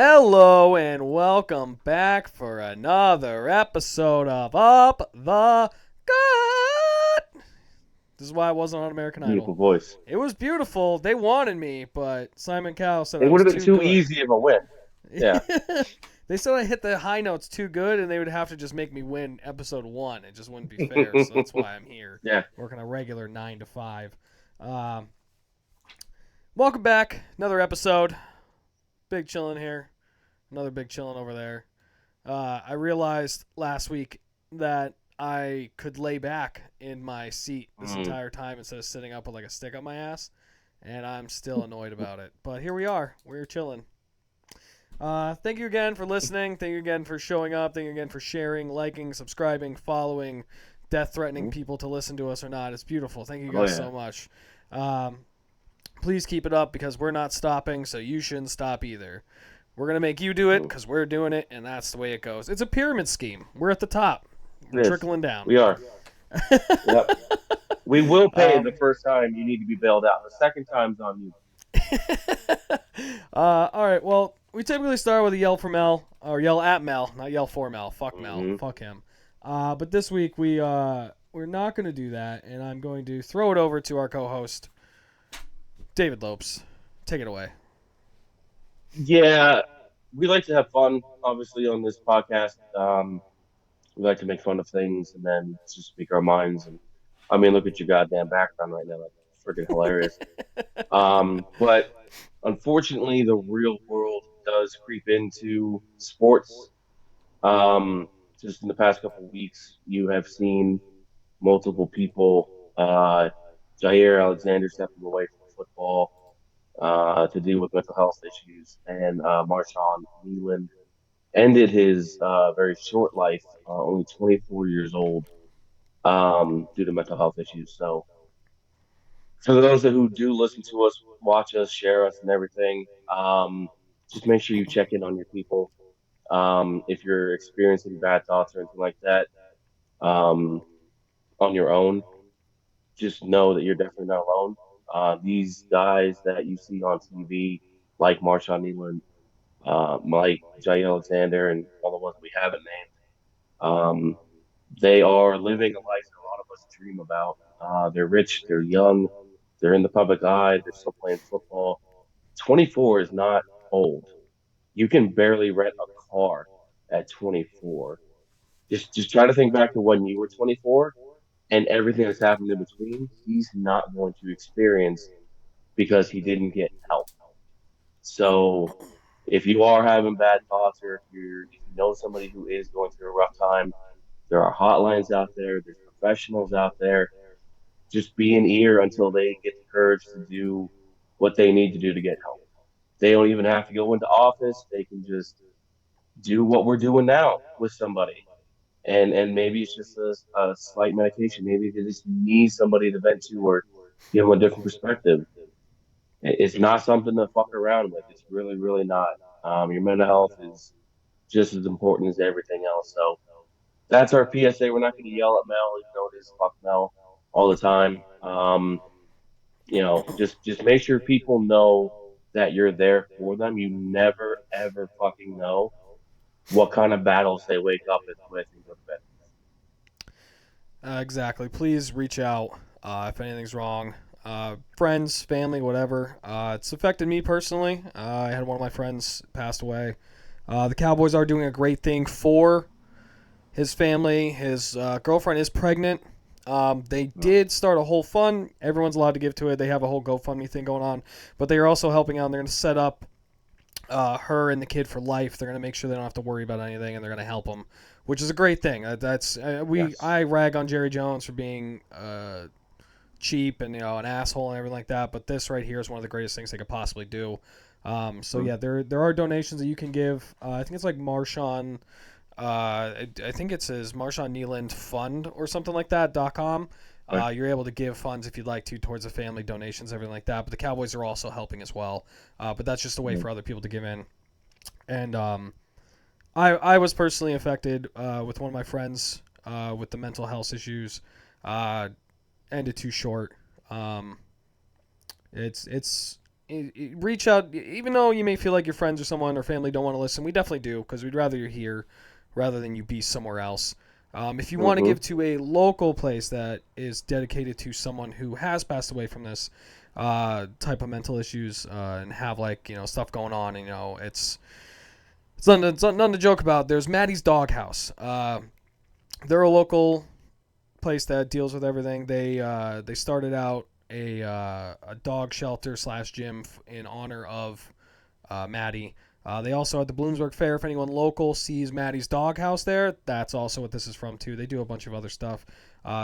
Hello and welcome back for another episode of Up the Gut. This is why I wasn't on American Idol. Beautiful voice. It was beautiful. They wanted me, but Simon Cowell said It I would was have been too too good. easy of a win. Yeah. They said I hit the high notes too good, and they would have to just make me win episode one. It just wouldn't be fair, so that's why I'm here, Yeah. working a regular 9 to 5. Um, Welcome back, another episode. Big chillin' here, another big chillin' over there. I realized last week that I could lay back in my seat this Mm. entire time instead of sitting up with like a stick up my ass, and I'm still annoyed about it. But here we are. We're chilling. Thank you again for listening. Thank you again for showing up. Thank you again for sharing, liking, subscribing, following, death threatening Mm. people to listen to us or not. It's beautiful. Thank you Oh guys yeah. so much. Um, please keep it up because we're not stopping, so you shouldn't stop either. We're going to make you do it Mm. because we're doing it, and that's the way it goes. It's a pyramid scheme. We're at the top. We're It is. trickling down. We are. Yep. We will pay the um, first time you need to be bailed out. The second time's on you. all right, well, we typically start with a yell for Mel, or yell at Mel, not yell for Mel. Fuck Mel. Hmm. Fuck him. But this week we're not going to do that, and I'm going to throw it over to our co-host, David Lopes. Take it away. Yeah. We like to have fun, obviously, on this podcast. We like to make fun of things and then just speak our minds. And I mean, look at your goddamn background right now. That's freaking hilarious. But unfortunately, the real world does creep into sports. Um, just in the past couple of weeks, you have seen multiple people, Jair Alexander stepping away from football to deal with mental health issues, and Marshawn Kneeland ended his very short life, only 24 years old, due to mental health issues. So, for those who do listen to us, watch us, share us, and everything, just make sure you check in on your people. If you're experiencing bad thoughts or anything like that, um, on your own, just know that you're definitely not alone. These guys that you see on TV, like Marshawn Kneeland, like Jay Alexander, and all the ones we haven't named, they are living a life that a lot of us dream about. They're rich, they're young, they're in the public eye, they're still playing football. 24 is not old. You can barely rent a car at 24. Just try to think back to when you were 24 and everything that's happened in between. He's not going to experience because he didn't get help. So if you are having bad thoughts or if you know somebody who is going through a rough time, there are hotlines out there, there's professionals out there. Just be an ear until they get the courage to do what they need to do to get help. They don't even have to go into office. They can just do what we're doing now with somebody. And maybe it's just a slight medication. Maybe they just need somebody to vent to or give them a different perspective. It's not something to fuck around with. It's really, really not. Your mental health is just as important as everything else. So that's our PSA. We're not going to yell at Mel, even though it is fuck Mel all the time. Just make sure people know that you're there for them. You never ever fucking know what kind of battles they wake up with and go to bed. Exactly. Please reach out if anything's wrong. Friends, family, whatever. It's affected me personally. I had one of my friends passed away. The Cowboys are doing a great thing for his family. His girlfriend is pregnant. They did start a whole fund. Everyone's allowed to give to it. They have a whole GoFundMe thing going on. But they are also helping out. And they're going to set up her and the kid for life. They're going to make sure they don't have to worry about anything, and they're going to help them, which is a great thing. That's Yes. I rag on Jerry Jones for being cheap and an asshole and everything like that, but this right here is one of the greatest things they could possibly do. So Mm. yeah, there are donations that you can give. I think it's like Marshawn. I think it says Marshawn Kneeland Fund or something like that .com. Right. You're able to give funds if you'd like to towards the family donations, everything like that. But the Cowboys are also helping as well. But that's just a way Mm. for other people to give in. And I was personally affected with one of my friends with the mental health issues. Uh, Ended too short. Um, it's reach out. Even though you may feel like your friends or someone or family don't want to listen, we definitely do because we'd rather you're here rather than you be somewhere else. If you want to give to a local place that is dedicated to someone who has passed away from this type of mental issues and have stuff going on, it's nothing to joke about. There's Maddie's Doghouse. They're a local place that deals with everything. They started out a dog shelter / gym in honor of Maddie. They also at the Bloomsburg Fair. If anyone local sees Maddie's Doghouse there, that's also what this is from too. They do a bunch of other stuff,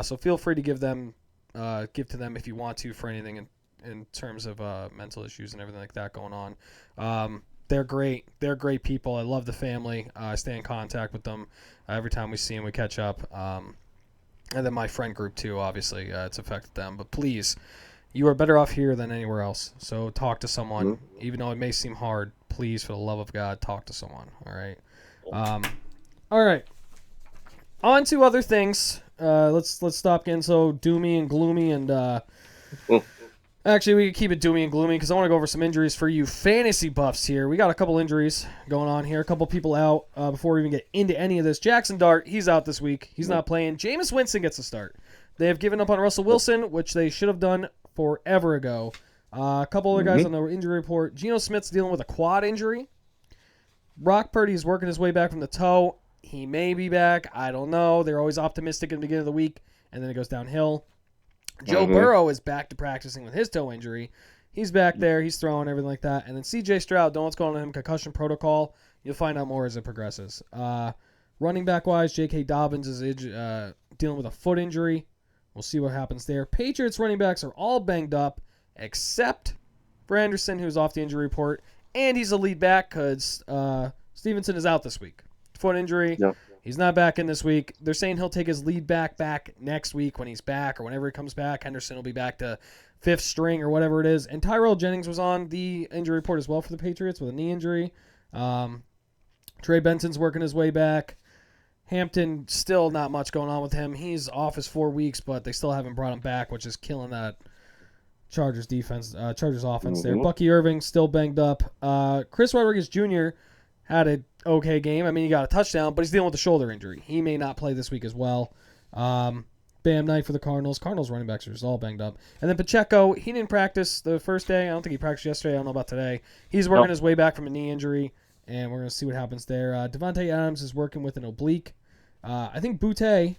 so feel free to give to them if you want to for anything in terms of mental issues and everything like that going on. They're great. They're great people. I love the family. I stay in contact with them every time we see them. We catch up. And then my friend group too. Obviously, it's affected them. But please, you are better off here than anywhere else. So talk to someone, even though it may seem hard. Please, for the love of God, talk to someone. All right. All right. On to other things. Let's stop getting so doomy and gloomy and. Actually, we can keep it doomy and gloomy because I want to go over some injuries for you fantasy buffs here. We got a couple injuries going on here. A couple people out before we even get into any of this. Jackson Dart, he's out this week. He's not playing. Jameis Winston gets a start. They have given up on Russell Wilson, which they should have done forever ago. A couple other guys on the injury report. Geno Smith's dealing with a quad injury. Brock Purdy's working his way back from the toe. He may be back. I don't know. They're always optimistic in the beginning of the week, and then it goes downhill. Joe Burrow is back to practicing with his toe injury. He's back there. He's throwing, everything like that. And then C.J. Stroud, don't know what's going on with him, concussion protocol. You'll find out more as it progresses. Running back-wise, J.K. Dobbins is dealing with a foot injury. We'll see what happens there. Patriots running backs are all banged up, except for Anderson, who's off the injury report. And he's a lead back because Stevenson is out this week. Foot injury. Yep. He's not back in this week. They're saying he'll take his lead back next week when he's back or whenever he comes back. Henderson will be back to fifth string or whatever it is. And Tyrell Jennings was on the injury report as well for the Patriots with a knee injury. Trey Benson's working his way back. Hampton, still not much going on with him. He's off his 4 weeks, but they still haven't brought him back, which is killing that Chargers offense there. Bucky Irving still banged up. Chris Rodriguez Jr. had an okay game. I mean, he got a touchdown, but he's dealing with a shoulder injury. He may not play this week as well. Bam Knight for the Cardinals. Cardinals running backs are just all banged up. And then Pacheco, he didn't practice the first day. I don't think he practiced yesterday. I don't know about today. He's working his way back from a knee injury, and we're going to see what happens there. Devontae Adams is working with an oblique. I think Boutte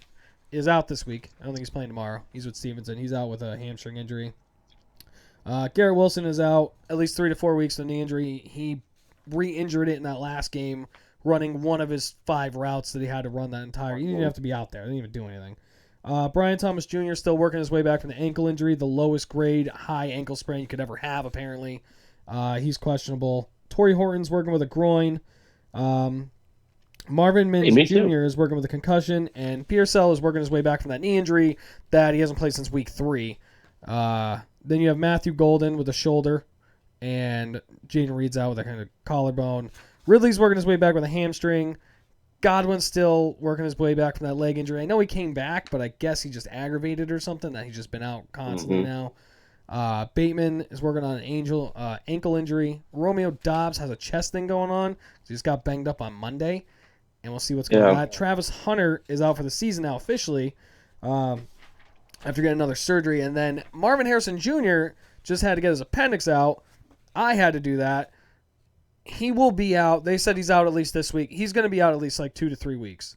is out this week. I don't think he's playing tomorrow. He's with Stevenson. He's out with a hamstring injury. Garrett Wilson is out at least 3 to 4 weeks with a knee injury. He re-injured it in that last game, running one of his 5 routes that he had to run that entire. He didn't even have to be out there. They didn't even do anything. Brian Thomas Jr. still working his way back from the ankle injury, the lowest grade high ankle sprain you could ever have, apparently. He's questionable. Torrey Horton's working with a groin. Marvin Mims Jr. is working with a concussion, and Pearsall is working his way back from that knee injury that he hasn't played since week 3. Then you have Matthew Golden with a shoulder, and Jaden Reed's out with a kind of collarbone. Ridley's working his way back with a hamstring. Godwin's still working his way back from that leg injury. I know he came back, but I guess he just aggravated or something, that he's just been out constantly now. Bateman is working on an ankle injury. Romeo Dobbs has a chest thing going on. He just got banged up on Monday, and we'll see what's going on. Travis Hunter is out for the season now officially after getting another surgery. And then Marvin Harrison Jr. just had to get his appendix out. I had to do that. He will be out. They said he's out at least this week. He's going to be out at least like 2 to 3 weeks.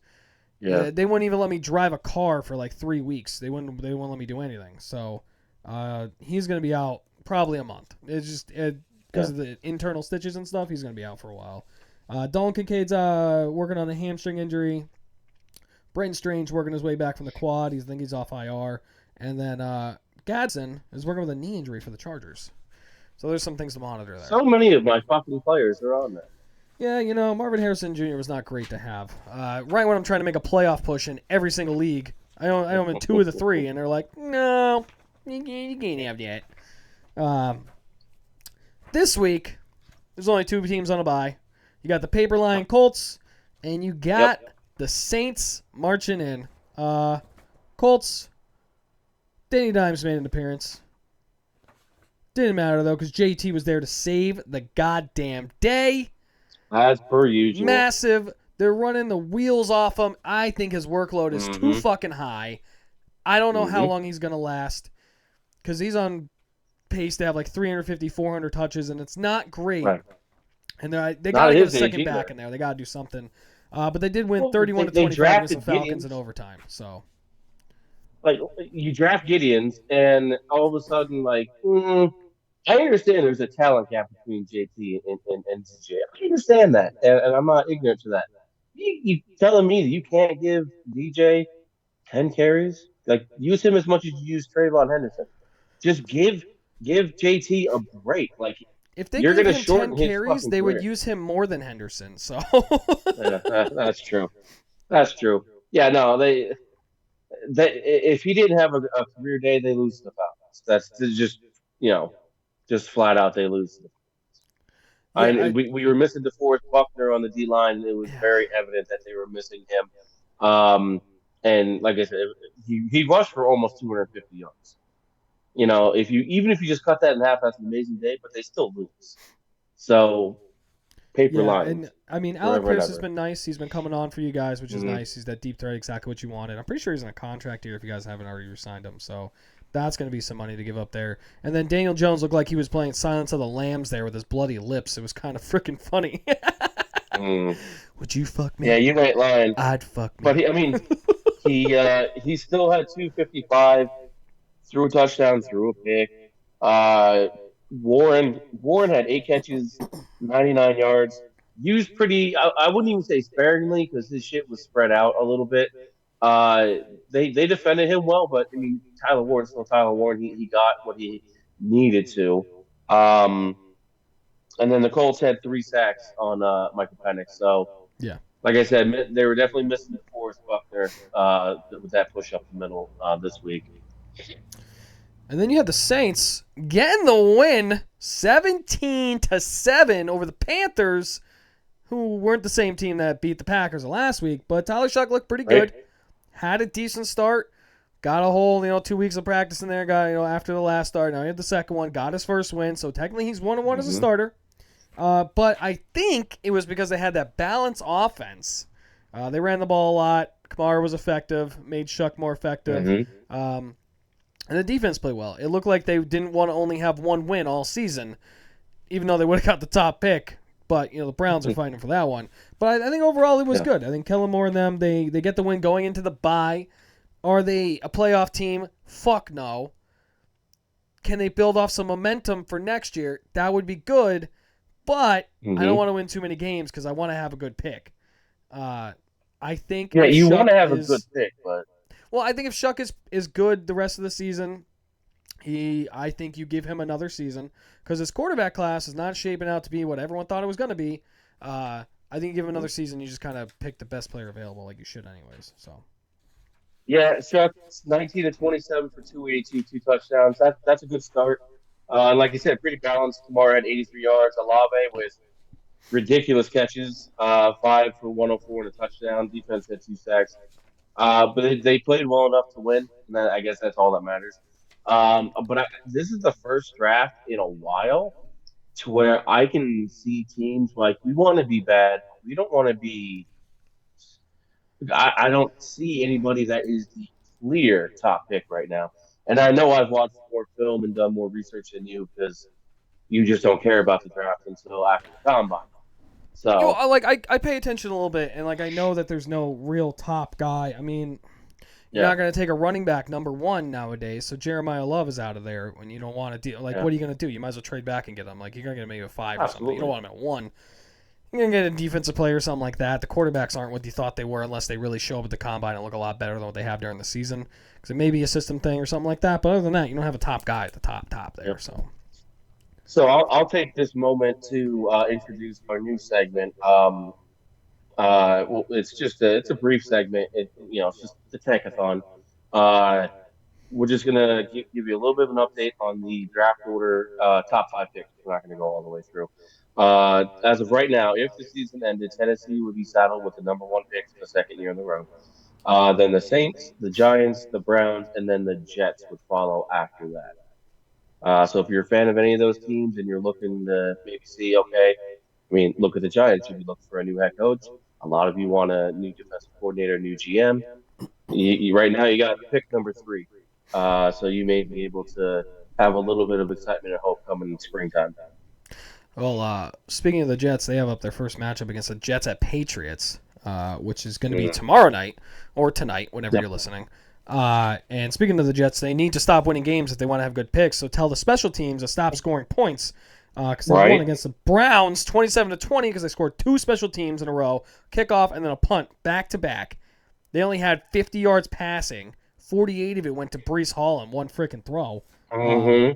Yeah. They wouldn't even let me drive a car for like 3 weeks. They wouldn't let me do anything. So he's going to be out probably a month. It's just because of the internal stitches and stuff. He's going to be out for a while. Dalton Kincaid's working on a hamstring injury. Brenton Strange working his way back from the quad. I think he's off IR. And then Gadsden is working with a knee injury for the Chargers. So there's some things to monitor there. So many of my fucking players are on there. Yeah, Marvin Harrison Jr. was not great to have. Right when I'm trying to make a playoff push in every single league, I own in 2 of the 3, and they're like, no, you can't have that. This week, there's only 2 teams on a bye. You got the Paper Lion Colts, and you got the Saints marching in. Colts, Danny Dimes made an appearance. Didn't matter, though, because JT was there to save the goddamn day. As per usual. Massive. They're running the wheels off him. I think his workload is too Mm-hmm. fucking high. I don't know how Mm-hmm. long he's going to last because he's on pace to have like 350, 400 touches, and it's not great. Right. And they got Not to at get a his age second either. back in there. They got to do something. But they did win Well, 31 they to 25 against the drafted Falcons in Gideons. overtime. So Like, you draft Gideons, and all of a sudden, like, I understand there's a talent gap between JT and DJ. I understand that, and I'm not ignorant to that. You telling me that you can't give DJ 10 carries? Like, use him as much as you use Trayvon Henderson. Just give JT a break. Like, if they you're gave gonna him 10 shorten his carries, fucking they would career. use him more than Henderson. So Yeah, that's true. That's true. Yeah, no, they if he didn't have a career day, they lose to the Falcons. That's just just flat out they lose to the yeah, we were missing DeForest Buckner on the D line. It was yeah. very evident that they were missing him. And like I said, he rushed for almost 250 yards. If you just cut that in half, that's an amazing day. But they still lose. So paper Yeah, and lines I mean, Alec forever and Pierce has ever. been nice. He's been coming on for you guys, which is Mm-hmm. nice. He's that deep threat, exactly what you wanted. I'm pretty sure he's in a contract here if you guys haven't already signed him. So that's going to be some money to give up there. And then Daniel Jones looked like he was playing Silence of the Lambs there with his bloody lips. It was kind of freaking funny. Mm. Would you fuck me? Yeah, you ain't lying. I'd fuck But me. he still had 255, threw a touchdown, threw a pick. Uh, Warren had 8 catches, 99 yards. Used pretty. I wouldn't even say sparingly because his shit was spread out a little bit. Uh, they defended him well, but I mean Tyler Warren's still Tyler Warren. He got what he needed to. Um, and then the Colts had 3 sacks on Michael Penix. So Yeah. like I said, they were definitely missing DeForest Buckner with that push up the middle this week. And then you had the Saints getting the win, 17-7 over the Panthers, who weren't the same team that beat the Packers last week. But Tyler Shuck looked pretty good. Right? Had a decent start. Got a whole 2 weeks of practice in there. Got after the last start. Now he had the second one. Got his first win. So technically he's 1-1 as a starter. But I think it was because they had that balanced offense. They ran the ball a lot. Kamara was effective. Made Shuck more effective. Mm-hmm. And the defense played well. It looked like they didn't want to only have one win all season, even though they would have got the top pick. But the Browns are fighting for that one. But I think overall it was good. I think Kellen Moore and them they get the win going into the bye. Are they a playoff team? Fuck no. Can they build off some momentum for next year? That would be good. But I don't want to win too many games because I want to have a good pick. I think Yeah, if you want to Shuck have a is- good pick, but Well, I think if Shuck is good the rest of the season, I think you give him another season because his quarterback class is not shaping out to be what everyone thought it was going to be. I think you give him another season. You just kind of pick the best player available, like you should, anyways. So yeah, Shuck's 19 to 27 for 282, 2 touchdowns. That's a good start. And like you said, pretty balanced. Kamara had 83 yards. Olave with ridiculous catches, 5 for 104 and a touchdown. Defense had 2 sacks. But they played well enough to win, and I guess that's all that matters. But this is the first draft in a while to where I can see teams like we want to be bad. We don't want to be. I don't see anybody that is the clear top pick right now. And I know I've watched more film and done more research than you because you just don't care about the draft until after the combine. So I pay attention a little bit, and I know that there's no real top guy. I mean, you're yeah, not going to take a running back number one nowadays. So Jeremiah Love is out of there when you don't want to deal. What are you going to do? You might as well trade back and get him. You're going to get him maybe a 5 or something. You don't want him at 1. You're going to get a defensive player or something like that. The quarterbacks aren't what you thought they were unless they really show up at the combine and look a lot better than what they have during the season. Because it may be a system thing or something like that. But other than that, you don't have a top guy at the top there. Yep. So I'll take this moment to introduce our new segment. Well, it's a brief segment. It's just the tankathon. We're just gonna give you a little bit of an update on the draft order, top 5 picks. We're not gonna go all the way through. As of right now, if the season ended, Tennessee would be saddled with the number 1 pick for the second year in a row. Then the Saints, the Giants, the Browns, and then the Jets would follow after that. So if you're a fan of any of those teams and you're looking to maybe see, okay, I mean, look at the Giants. Should we look for a new head coach? A lot of you want a new defensive coordinator, new GM. Right now, you got pick number three. So you may be able to have a little bit of excitement and hope coming in springtime. Well, speaking of the Jets, they have up their first matchup against the Jets at Patriots, which is going to be Mm. tomorrow night or tonight, whenever Yeah. you're listening. And speaking of the Jets, they need to stop winning games if they want to have good picks. So tell the special teams to stop scoring points because they won Right. against the Browns 27-20 because they scored two special teams in a row, kickoff and then a punt back to back. They only had 50 yards passing. 48 of it went to Brees Hall on one freaking throw. Hmm.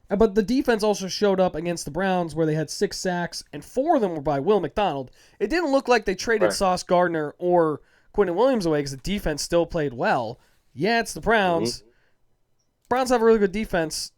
But the defense also showed up against the Browns where they had 6 sacks, and 4 of them were by Will McDonald. It didn't look like they traded Right. Sauce Gardner or Quentin Williams away because the defense still played well. Yeah, it's the Browns. Browns have a really good defense,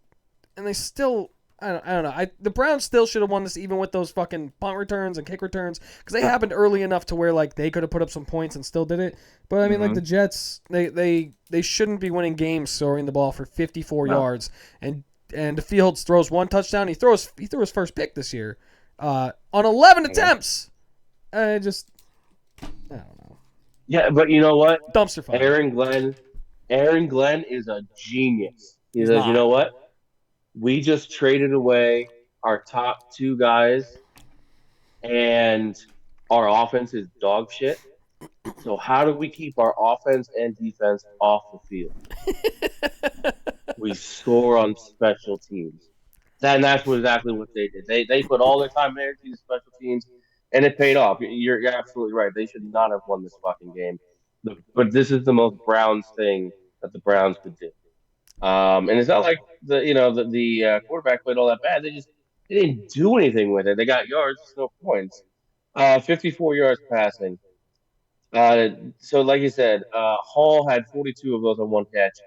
and they still... I don't know. The Browns still should have won this even with those fucking punt returns and kick returns because they happened early enough to where like they could have put up some points and still did it. But I mean, like the Jets, they shouldn't be winning games throwing the ball for 54 No. yards and Fields throws 1 touchdown. He threw his first pick this year on 11 attempts. I don't know. Yeah, but you know what? Dumpster fire. Aaron Glenn is a genius. He He's says, not. you know what? We just traded away our top 2 guys, and our offense is dog shit. So how do we keep our offense and defense off the field? We score on special teams. That's exactly what they did. They put all their time and energy into special teams, and it paid off. You're absolutely right. They should not have won this fucking game. But this is the most Browns thing that the Browns could do. And it's not like the quarterback played all that bad. They didn't do anything with it. They got yards, no points. 54 yards passing. So like you said, Hall had 42 of those on 1 catch.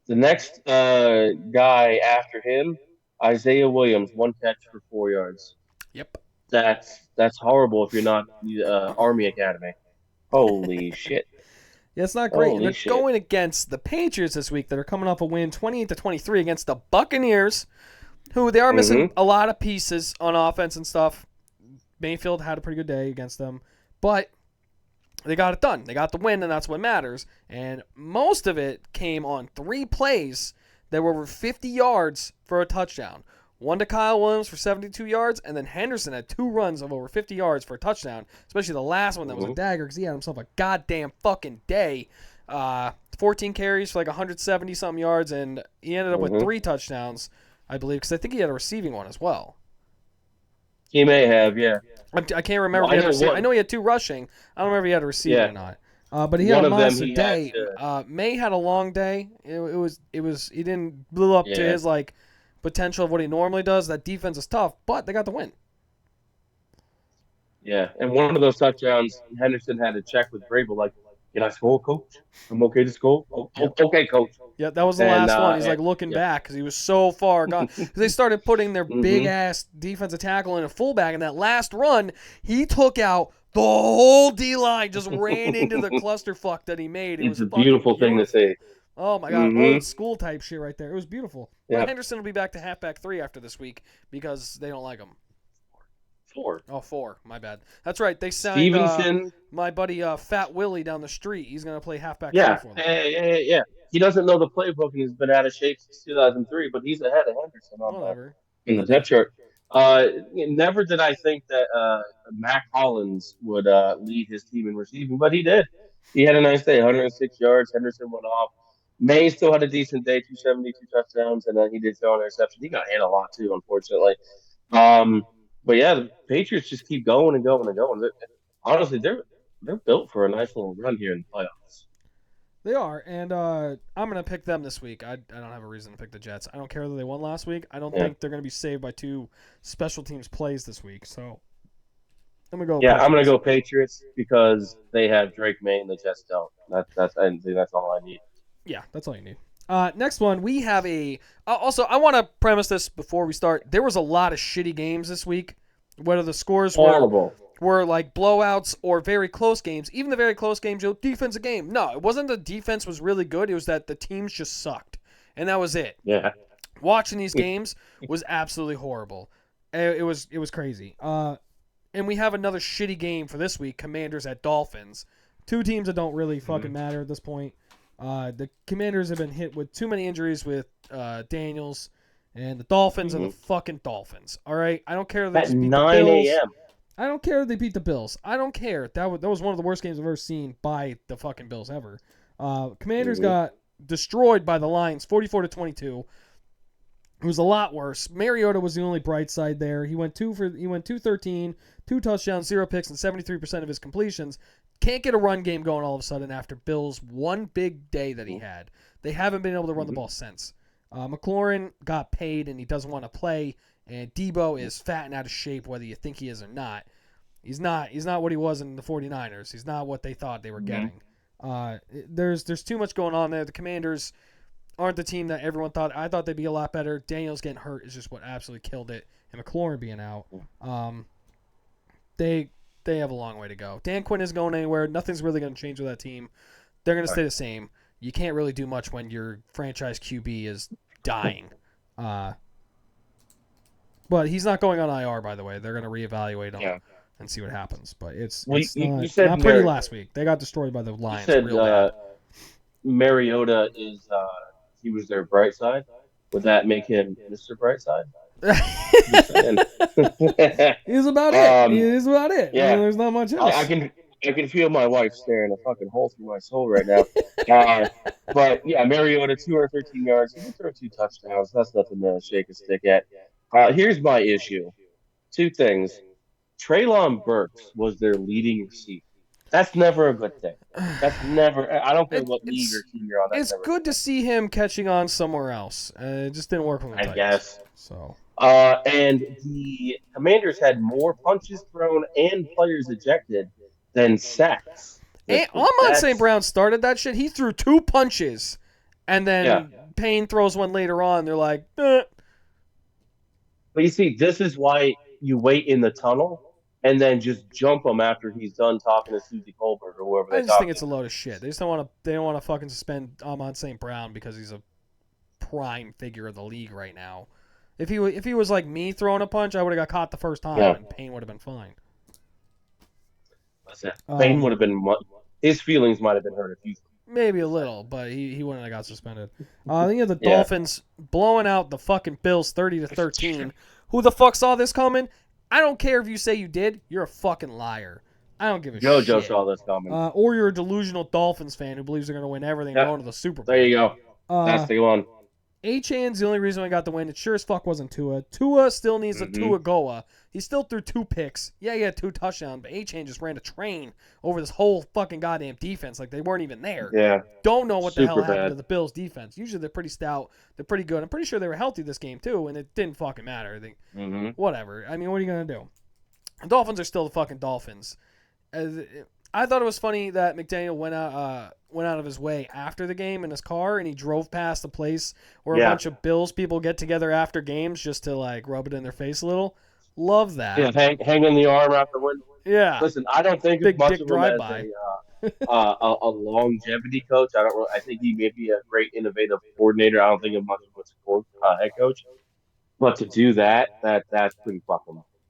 The next guy after him, Isaiah Williams, 1 catch for 4 yards. Yep. That's horrible if you're not Army Academy. Holy shit! Yeah, it's not great. And Holy they're shit! going against the Patriots this week that are coming off a win 28-23 against the Buccaneers, who they are missing a lot of pieces on offense and stuff. Mayfield had a pretty good day against them, but they got it done. They got the win, and that's what matters. And most of it came on 3 plays that were over 50 yards for a touchdown. One to Kyle Williams for 72 yards, and then Henderson had 2 runs of over 50 yards for a touchdown, especially the last one that was a dagger because he had himself a goddamn fucking day. 14 carries for like 170-something yards, and he ended up with 3 touchdowns, I believe, because I think he had a receiving one as well. He may have, yeah. I can't remember. Well, if he had receiving. I know he had 2 rushing. I don't remember if he had a receiving or not. But he had One a of them monster he day. had May had a long day. It was. He didn't blow up to Yeah. his like potential of what he normally does. That defense is tough, but they got the win. Yeah, and one of those touchdowns, Henderson had to check with Vrabel, like, "Can I score, coach? I'm okay to score. Okay, coach." Yeah, that was the And, last one. He's like and- looking yeah. back because he was so far gone. 'Cause they started putting their Mhm. big ass defensive tackle in a fullback, and that last run, he took out the whole D line. Just ran into the clusterfuck that he made. It It's was a beautiful thing to see. Oh my god, Mhm. old school type shit right there. It was beautiful. Yeah. But Henderson will be back to halfback 3 after this week because they don't like him. 4. Oh, 4. My bad. That's right. They signed Stevenson. my buddy Fat Willie down the street. He's gonna play halfback Yeah, 3 for them. yeah. He doesn't know the playbook and he's been out of shape since 2003, but he's ahead of Henderson on that Whatever. in the depth chart. Never did I think that Mac Hollins would lead his team in receiving, but he did. He had a nice day, 106 yards. Henderson went off. May still had a decent day, 272 touchdowns, and then he did throw an interception. He got hit a lot too, unfortunately. But yeah, the Patriots just keep going and going and going. Honestly, they're built for a nice little run here in the playoffs. They are, and I'm gonna pick them this week. I don't have a reason to pick the Jets. I don't care that they won last week. I don't think they're gonna be saved by 2 special teams plays this week. So I'm gonna go. Yeah, I'm gonna Patriots. go Patriots because they have Drake May and the Jets don't. That's all I need. Yeah, that's all you need. Next one, we have a. Also, I want to premise this before we start. There was a lot of shitty games this week. Whether the scores were like blowouts or very close games. Even the very close games, defensive game. No, it wasn't the defense was really good. It was that the teams just sucked, and that was it. Yeah. Watching these games was absolutely horrible. It was crazy. And we have another shitty game for this week, Commanders at Dolphins. Two teams that don't really fucking matter at this point. The Commanders have been hit with too many injuries with Daniels, and the Dolphins are the fucking Dolphins. All right? I don't care if they At just beat 9 the Bills. a.m. I don't care if they beat the Bills. I don't care. That was one of the worst games I've ever seen by the fucking Bills ever. Commanders got destroyed by the Lions, 44-22. It was a lot worse. Mariota was the only bright side there. He went 213, 2 touchdowns, 0 picks, and 73% of his completions. Can't get a run game going all of a sudden after Bill's one big day that he had. They haven't been able to run the ball since. McLaurin got paid and he doesn't want to play. And Debo is fat and out of shape, whether you think he is or not. He's not what he was in the 49ers. He's not what they thought they were getting. There's too much going on there. The Commanders aren't the team that everyone thought. I thought they'd be a lot better. Daniels getting hurt is just what absolutely killed it. And McLaurin being out. They have a long way to go. Dan Quinn isn't going anywhere. Nothing's really going to change with that team. They're going to stay the same. You can't really do much when your franchise QB is dying. But he's not going on IR, by the way. They're going to reevaluate him and see what happens. But it's you said not pretty last week. They got destroyed by the Lions. You said real bad. Mariota is he was their bright side. Would that make him Mr. Brightside? He's about it. He is about it. Yeah. I mean, there's not much else. I can feel my wife staring a fucking hole through my soul right now. But yeah, Mariota, 213 yards. He can throw 2 touchdowns. That's nothing to shake a stick at. Here's my issue. 2 things. Treylon Burks was their leading receiver. That's never a good thing. That's never. I don't care what league or team you're on. It's good to see him catching on somewhere else. It just didn't work with the Titans. Guess. So. And the Commanders had more punches thrown and players ejected than sacks. Amon St. Brown started that shit. He threw 2 punches, and then Payne throws one later on. They're like, eh. But you see, this is why you wait in the tunnel and then just jump him after he's done talking to Susie Colbert or whoever. I just think it's a load of shit. They just don't want to. They don't want to fucking suspend Amon St. Brown because he's a prime figure of the league right now. If he was like me throwing a punch, I would have got caught the first time, and Payne would have been fine. Payne would have been. His feelings might have been hurt if you. Maybe a little, but he wouldn't have got suspended. Then you have the Dolphins blowing out the fucking Bills 30-13. Who the fuck saw this coming? I don't care if you say you did. You're a fucking liar. I don't give a shit. JoJo saw this coming. Or you're a delusional Dolphins fan who believes they're going to win everything going to the Super Bowl. There you go. That's the one. Achane's the only reason I got the win. It sure as fuck wasn't Tua. Tua still needs a Tua Goa. He still threw 2 picks. Yeah, he had 2 touchdowns, but Achane just ran a train over this whole fucking goddamn defense like they weren't even there. Yeah. Don't know what the hell happened to the Bills' defense. Usually they're pretty stout. They're pretty good. I'm pretty sure they were healthy this game, too, and it didn't fucking matter. I think, whatever. I mean, what are you going to do? The Dolphins are still the fucking Dolphins. I thought it was funny that McDaniel went out of his way after the game in his car, and he drove past the place where a bunch of Bills people get together after games just to like rub it in their face a little. Love that. Yeah, hanging the arm out the window. Yeah. Listen, I don't think Big much dick of him as a longevity coach. I think he may be a great innovative coordinator. I don't think of much of a head coach. But to do that's pretty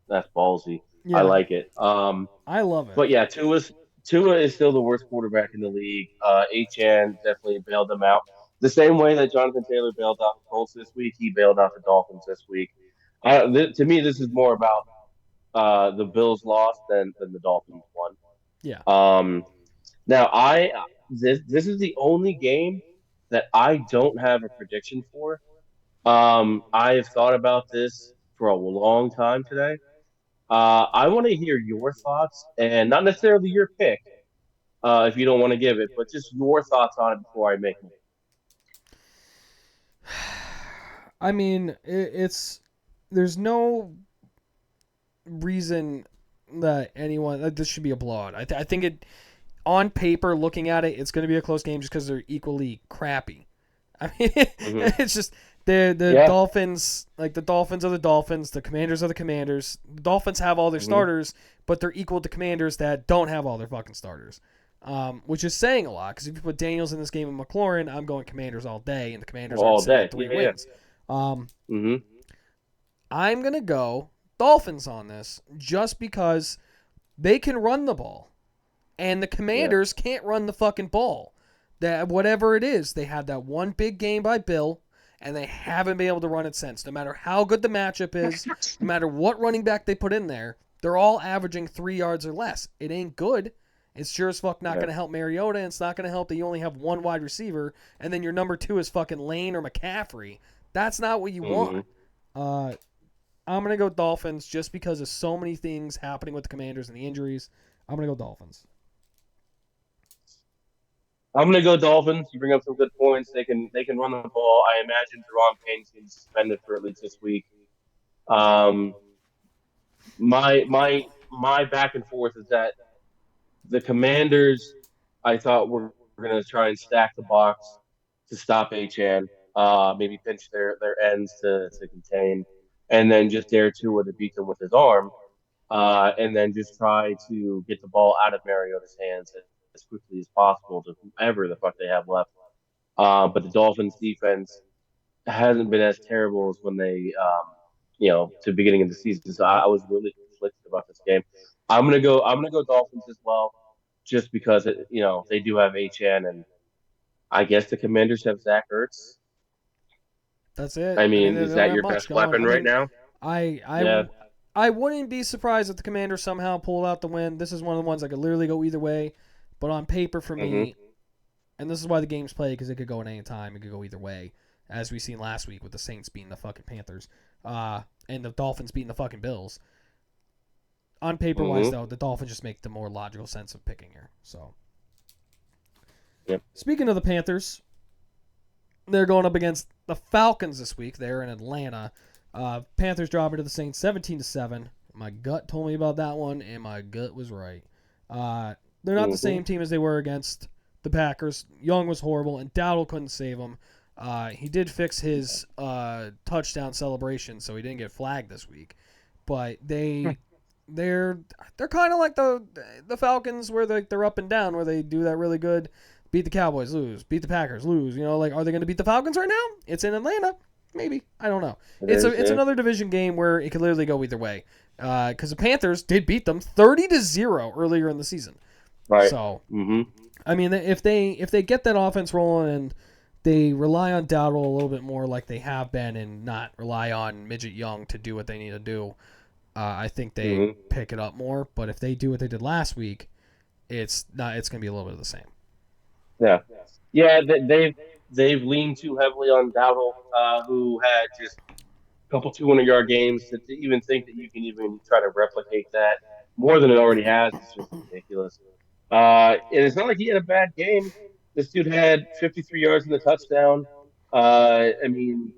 that's ballsy. Yeah. I like it. I love it. But yeah, Tua is still the worst quarterback in the league. Achane definitely bailed them out. The same way that Jonathan Taylor bailed out the Colts this week, he bailed out the Dolphins this week. To me, this is more about the Bills lost than the Dolphins won. Yeah. Now this is the only game that I don't have a prediction for. I have thought about this for a long time today. I want to hear your thoughts, and not necessarily your pick, if you don't want to give it, but just your thoughts on it before I make it. I mean, there's no reason that this should be a blowout. I think it, on paper, looking at it, it's going to be a close game just because they're equally crappy. I mean, it's just the Dolphins, like the Dolphins are the Dolphins, the Commanders are the Commanders. The Dolphins have all their starters, but they're equal to Commanders that don't have all their fucking starters, which is saying a lot because if you put Daniels in this game and McLaurin, I'm going Commanders all day, and the Commanders are 3 wins. Mm-hmm. I'm going to go Dolphins on this just because they can run the ball. And the Yeah. Commanders can't run the fucking ball. That whatever it is, they had that one big game by Bill, and they haven't been able to run it since. No matter how good the matchup is, no matter what running back they put in there, they're all averaging 3 yards or less. It ain't good. It's sure as fuck not Yeah. going to help Mariota, and it's not going to help that you only have one wide receiver, and then your number 2 is fucking Lane or McCaffrey. That's not what you Mm-hmm. want. I'm going to go Dolphins just because of so many things happening with the Commanders and the injuries. I'm going to go Dolphins. I'm gonna go Dolphins. You bring up some good points. They can run the ball. I imagine Deron Payne's getting suspended for at least this week. Um, my back and forth is that the Commanders, I thought were going to try and stack the box to stop HN, maybe pinch their ends to contain, and then just dare Tua to beat them with his arm, and then just try to get the ball out of Mariota's hands as quickly as possible to whoever the fuck they have left. But the Dolphins defense hasn't been as terrible as when they, to the beginning of the season. So I, Yep. I was really conflicted about this game. I'm gonna go Dolphins as well, just because they do have HN, and I guess the Commanders have Zach Ertz. That's it. I I mean, mean, they is don't that have your much best going. weapon I right mean, now? I Yeah. I I wouldn't be surprised if the Commanders somehow pull out the win. This is one of the ones that could literally go either way. But on paper, for Hmm. me, and this is why the game's played because it could go at any time. It could go either way, as we seen last week with the Saints beating the fucking Panthers, and the Dolphins beating the fucking Bills. On paper wise, Hmm. though, the Dolphins just make the more logical sense of picking here. So, Yep. speaking of the Panthers, they're going up against the Falcons this week. They're in Atlanta. Panthers dropping to the Saints 17-7. My gut told me about that one, and my gut was right. They're not the Hmm. same team as they were against the Packers. Young was horrible, and Dowdle couldn't save him. He did fix his touchdown celebration, so he didn't get flagged this week. But they're kind of like the Falcons, where they're up and down, where they do that really good. Beat the Cowboys, lose. Beat the Packers, lose. Are they going to beat the Falcons right now? It's in Atlanta. Maybe. I don't know. It It's is. Yeah. another division game where it could literally go either way. Because the Panthers did beat them 30-0 earlier in the season. Right. So, Hmm. I mean, if they get that offense rolling and they rely on Dowdle a little bit more like they have been and not rely on Midget Young to do what they need to do, I think they Hmm. pick it up more. But if they do what they did last week, it's not. It's going to be a little bit of the same. Yeah. Yeah. They've leaned too heavily on Dowdle, who had just couple 200-yard games to even think that you can even try to replicate that more than it already has. It's just ridiculous. And it's not like he had a bad game. This dude had 53 yards in the touchdown. I mean,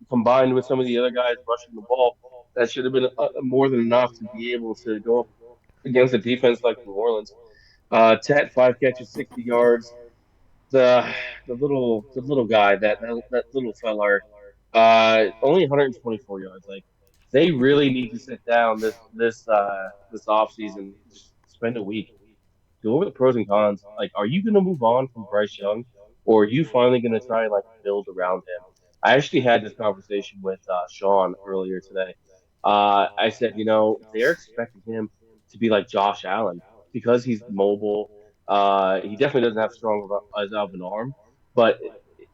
combined with some of the other guys rushing the ball, that should have been more than enough to be able to go up against a defense like New Orleans. Tet 5 catches, 60 yards. The little guy, that little feller, only 124 yards. Like, they really need to sit down this off season, just spend a week, go over the pros and cons. Like, are you going to move on from Bryce Young, or are you finally going to try and like build around him? I actually had this conversation with Sean earlier today. I said, they're expecting him to be like Josh Allen because he's mobile. He definitely doesn't have strong as of an arm, but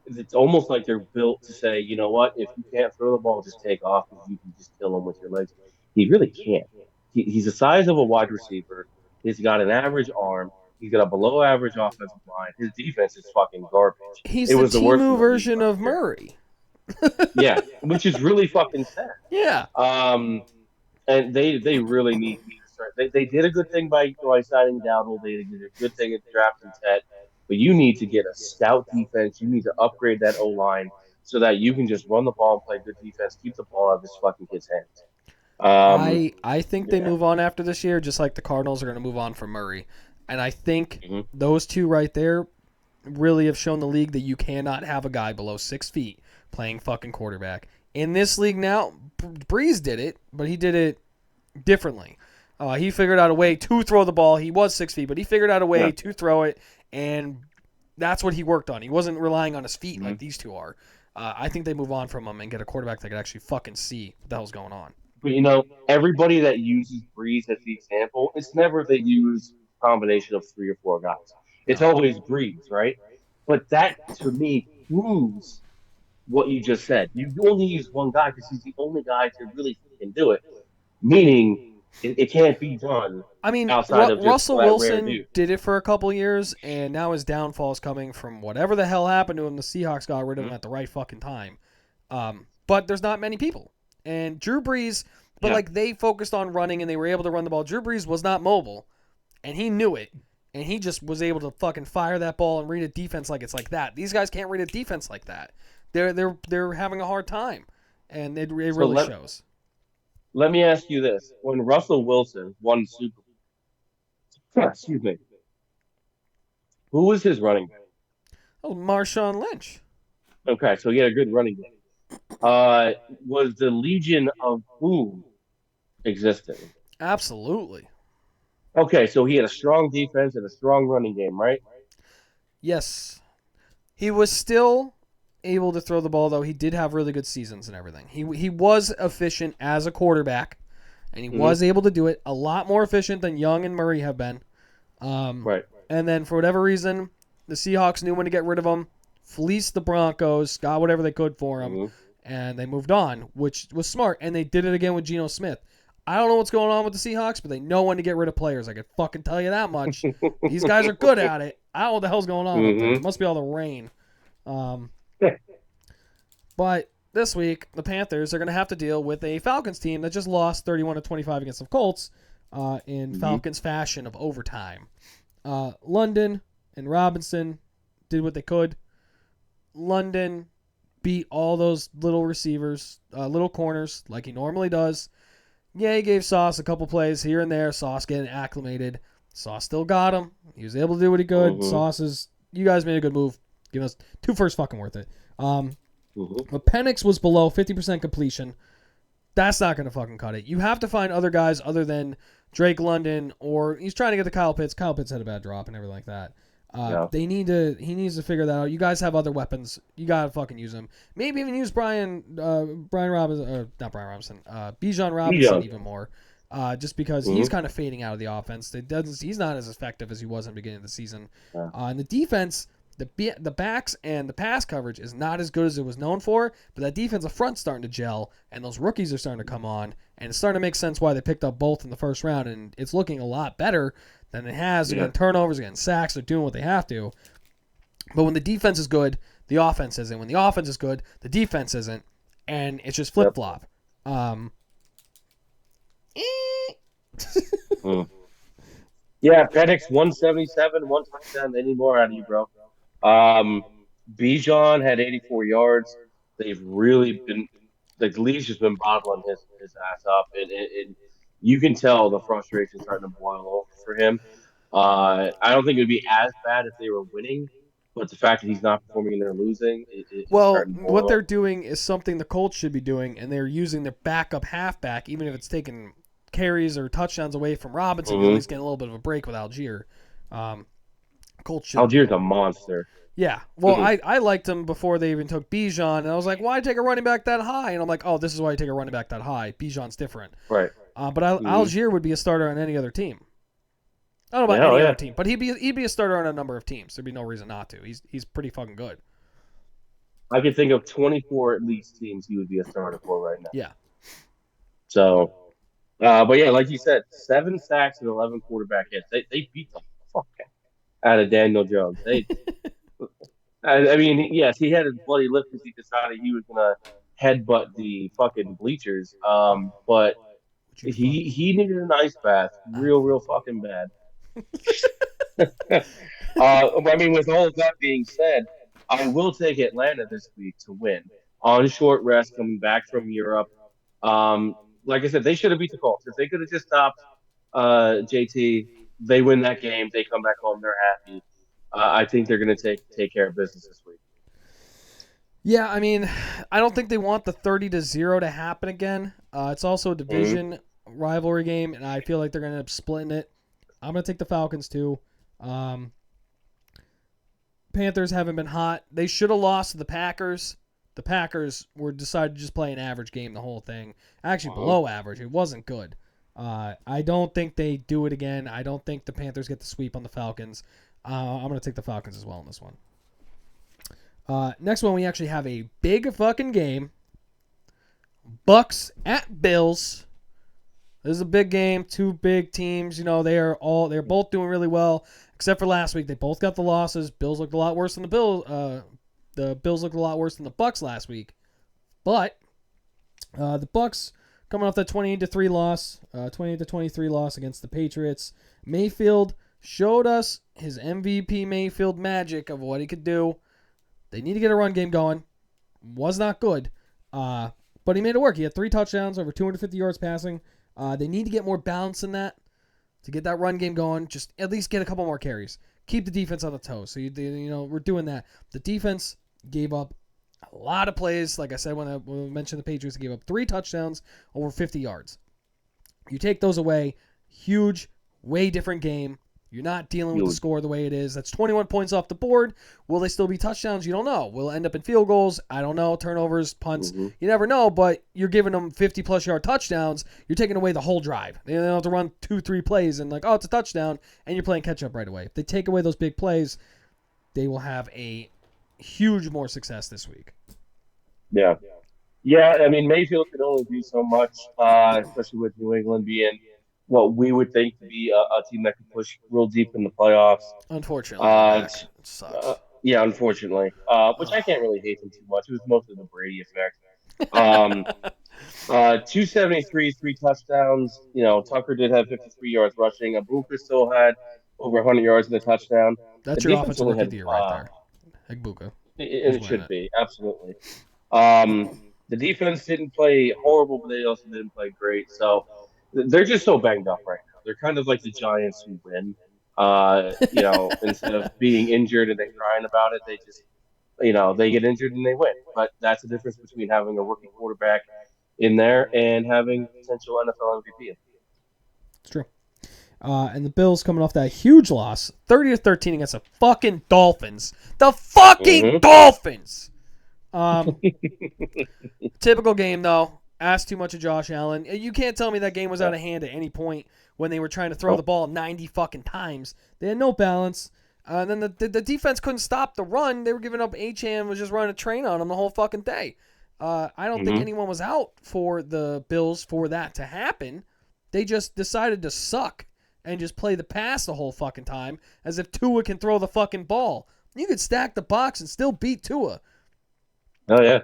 it's almost like they're built to say, you know what, if you can't throw the ball, just take off because you can just kill him with your legs. He really can't. He's the size of a wide receiver. He's got an average arm. He's got a below average offensive line. His defense is fucking garbage. He's It the was the worst in Timu the league version last of year. Murray. Yeah, which is really fucking sad. Yeah. And they really need to start. They did a good thing by signing Dowdle. They did a good thing at drafting Ted. But you need to get a stout defense. You need to upgrade that O line so that you can just run the ball and play good defense. Keep the ball out of this fucking kid's hands. I think they Yeah. move on after this year, just like the Cardinals are going to move on from Murray. And I think Mhm. those two right there really have shown the league that you cannot have a guy below 6 feet playing fucking quarterback. In this league now, Breeze did it, but he did it differently. He figured out a way to throw the ball. He was 6 feet, but he figured out a way Yeah. to throw it, and that's what he worked on. He wasn't relying on his feet like Mhm. these two are. I think they move on from him and get a quarterback that can actually fucking see what the hell's going on. But everybody that uses Breeze as the example, it's never they use a combination of 3 or 4 guys. It's No. always Breeze, right? But that to me proves what you just said. You only use one guy because he's the only guy to really can do it. Meaning, it can't be done I mean, outside of just Russell that rare Wilson dude. did it for a couple years, and now his downfall is coming from whatever the hell happened to him. The Seahawks got rid of him at the right fucking time. But there's not many people. And Drew Brees, but Yeah. like they focused on running and they were able to run the ball. Drew Brees was not mobile, and he knew it. And he just was able to fucking fire that ball and read a defense like it's like that. These guys can't read a defense like that. They're having a hard time, and it really shows. Let me ask you this: when Russell Wilson won Super Bowl, excuse me, who was his running back? Oh, Marshawn Lynch. Okay, so he had a good running back. Was the Legion of Boom existing? Absolutely. Okay, so he had a strong defense and a strong running game, right? Yes. He was still able to throw the ball, though. He did have really good seasons and everything. He was efficient as a quarterback, and he was able to do it a lot more efficient than Young and Murray have been. Right. And then for whatever reason, the Seahawks knew when to get rid of him, fleeced the Broncos, got whatever they could for him, and they moved on, which was smart. And they did it again with Geno Smith. I don't know what's going on with the Seahawks, but they know when to get rid of players. I can fucking tell you that much. These guys are good at it. I don't know what the hell's going on up there. It must be all the rain. But this week, the Panthers are going to have to deal with a Falcons team that just lost 31-25 against the Colts in Falcons fashion of overtime. London and Robinson did what they could. London beat all those little receivers, little corners, like he normally does. Yeah, he gave Sauce a couple plays here and there. Sauce getting acclimated. Sauce still got him. He was able to do what he could. You guys made a good move. Give us 2 firsts, fucking worth it. But Penix was below 50% completion. That's not going to fucking cut it. You have to find other guys other than Drake London, or he's trying to get to Kyle Pitts. Kyle Pitts had a bad drop and everything like that. He needs to figure that out. You guys have other weapons. You got to fucking use them. Maybe even use Bijan Robinson even more. Just because he's kind of fading out of the offense. He's not as effective as he was in the beginning of the season. And the defense, the backs and the pass coverage is not as good as it was known for, but that defensive front's starting to gel, and those rookies are starting to come on, and it's starting to make sense why they picked up both in the first round, and it's looking a lot better than it has. They're getting turnovers, they're getting sacks, they're doing what they have to. But when the defense is good, the offense isn't. When the offense is good, the defense isn't, and it's just flip-flop. Yeah, Penix 177, 1 touchdown. They need more out of you, bro. Bijan had 84 yards. They've really been the league's just been bottling his ass up, and you can tell the frustration starting to boil over for him. I don't think it would be as bad if they were winning, but the fact that he's not performing and they're losing, what they're doing is something the Colts should be doing, and they're using their backup halfback, even if it's taking carries or touchdowns away from Robinson. At least getting a little bit of a break with Algier. Algier's a monster. Yeah. Well, I liked him before they even took Bijan, and I was like, why take a running back that high? And I'm like, oh, this is why you take a running back that high. Bijan's different. Right. But Algier would be a starter on any other team. I don't know about any other team, but he'd be a starter on a number of teams. There'd be no reason not to. He's pretty fucking good. I can think of 24 at least teams he would be a starter for right now. Yeah. So, but yeah, like you said, 7 sacks and 11 quarterback hits. They beat the fuck out of Daniel Jones. I mean, yes, he had his bloody lip because he decided he was gonna headbutt the fucking bleachers. But he needed an ice bath, real fucking bad. I mean, with all of that being said, I will take Atlanta this week to win on short rest, coming back from Europe. Like I said, they should have beat the Colts. If they could have just stopped JT, they win that game. They come back home, they're happy. I think they're going to take care of business this week. Yeah, I mean, I don't think they want the 30-0 to happen again. It's also a division rivalry game, and I feel like they're going to end up splitting it. I'm going to take the Falcons too. Panthers haven't been hot. They should have lost to the Packers. The Packers were decided to just play an average game the whole thing. Actually, below average. It wasn't good. I don't think they do it again. I don't think the Panthers get the sweep on the Falcons. I'm going to take the Falcons as well in this one. Next one, we actually have a big fucking game. Bucks at Bills. This is a big game. Two big teams. You know, they're both doing really well, except for last week. They both got the losses. Bills looked a lot worse than the Bills. The Bills looked a lot worse than the Bucks last week. But the Bucks coming off that 28-3 loss, 28-23 loss against the Patriots. Mayfield showed us his MVP Mayfield magic of what he could do. They need to get a run game going. Was not good. But he made it work. He had 3 touchdowns, over 250 yards passing. They need to get more balance in that to get that run game going. Just at least get a couple more carries. Keep the defense on the toes. So, we're doing that. The defense gave up a lot of plays. Like I said, when we mentioned the Patriots, gave up 3 touchdowns, over 50 yards. You take those away, huge, way different game. You're not dealing with the score the way it is. That's 21 points off the board. Will they still be touchdowns? You don't know. Will it end up in field goals? I don't know. Turnovers, punts. You never know, but you're giving them 50-plus yard touchdowns. You're taking away the whole drive. They don't have to run 2-3 plays and it's a touchdown, and you're playing catch-up right away. If they take away those big plays, they will have a huge more success this week. Yeah. Yeah, I mean, Mayfield can only do so much, especially with New England being what we would think to be a team that can push real deep in the playoffs. Unfortunately, it sucks. Yeah, unfortunately, which I can't really hate them too much. It was mostly the Brady effect. 273, 3 touchdowns. Tucker did have 53 yards rushing. Abuka still had over 100 yards in the touchdown. That's your offensive rookie of the year right there. Abuka. It should be, absolutely. The defense didn't play horrible, but they also didn't play great. So they're just so banged up right now. They're kind of like the Giants who win. Instead of being injured and then crying about it, they just, they get injured and they win. But that's the difference between having a rookie quarterback in there and having potential NFL MVP. It's true. And the Bills coming off that huge loss, 30-13 against the fucking Dolphins. The fucking Dolphins! Typical game, though. Asked too much of Josh Allen. You can't tell me that game was out of hand at any point when they were trying to throw the ball 90 fucking times. They had no balance. And then the defense couldn't stop the run. They were giving up. Achane was just running a train on them the whole fucking day. I don't think anyone was out for the Bills for that to happen. They just decided to suck and just play the pass the whole fucking time as if Tua can throw the fucking ball. You could stack the box and still beat Tua. Oh, yeah.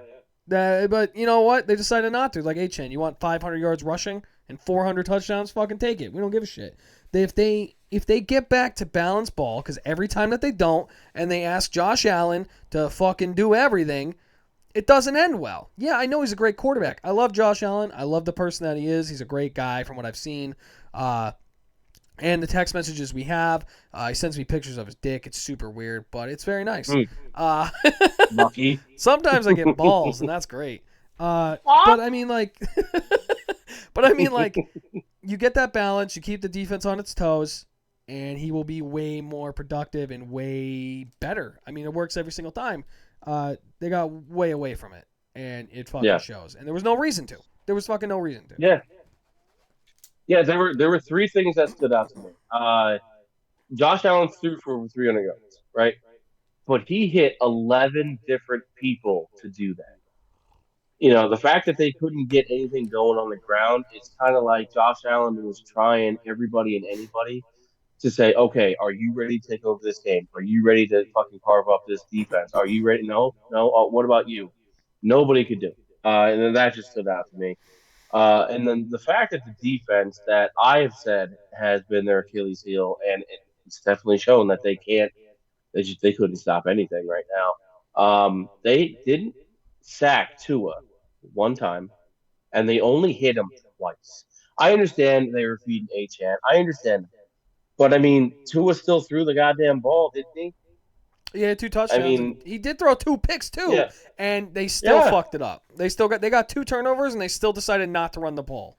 But you know what? They decided not to. Like, Achane, you want 500 yards rushing and 400 touchdowns? Fucking take it. We don't give a shit. If they get back to balanced ball, because every time that they don't, and they ask Josh Allen to fucking do everything, it doesn't end well. Yeah, I know he's a great quarterback. I love Josh Allen. I love the person that he is. He's a great guy from what I've seen. And the text messages we have, he sends me pictures of his dick. It's super weird, but it's very nice. Lucky. Sometimes I get balls, and that's great. But I mean, like, you get that balance. You keep the defense on its toes, and he will be way more productive and way better. I mean, it works every single time. They got way away from it, and it fucking shows. And there was no reason to. There was fucking no reason to. Yeah. Yeah, there were 3 things that stood out to me. Josh Allen threw for over 300 yards, right? But he hit 11 different people to do that. The fact that they couldn't get anything going on the ground, it's kind of like Josh Allen was trying everybody and anybody to say, okay, are you ready to take over this game? Are you ready to fucking carve up this defense? Are you ready? No. What about you? Nobody could do it. And then that just stood out to me. And then the fact that the defense that I have said has been their Achilles heel, and it's definitely shown that they couldn't stop anything right now. They didn't sack Tua one time, and they only hit him twice. I understand they were feeding Achane. I understand. But, I mean, Tua still threw the goddamn ball, didn't he? Yeah, 2 touchdowns. I mean, he did throw 2 picks too, and they still fucked it up. They got 2 turnovers, and they still decided not to run the ball.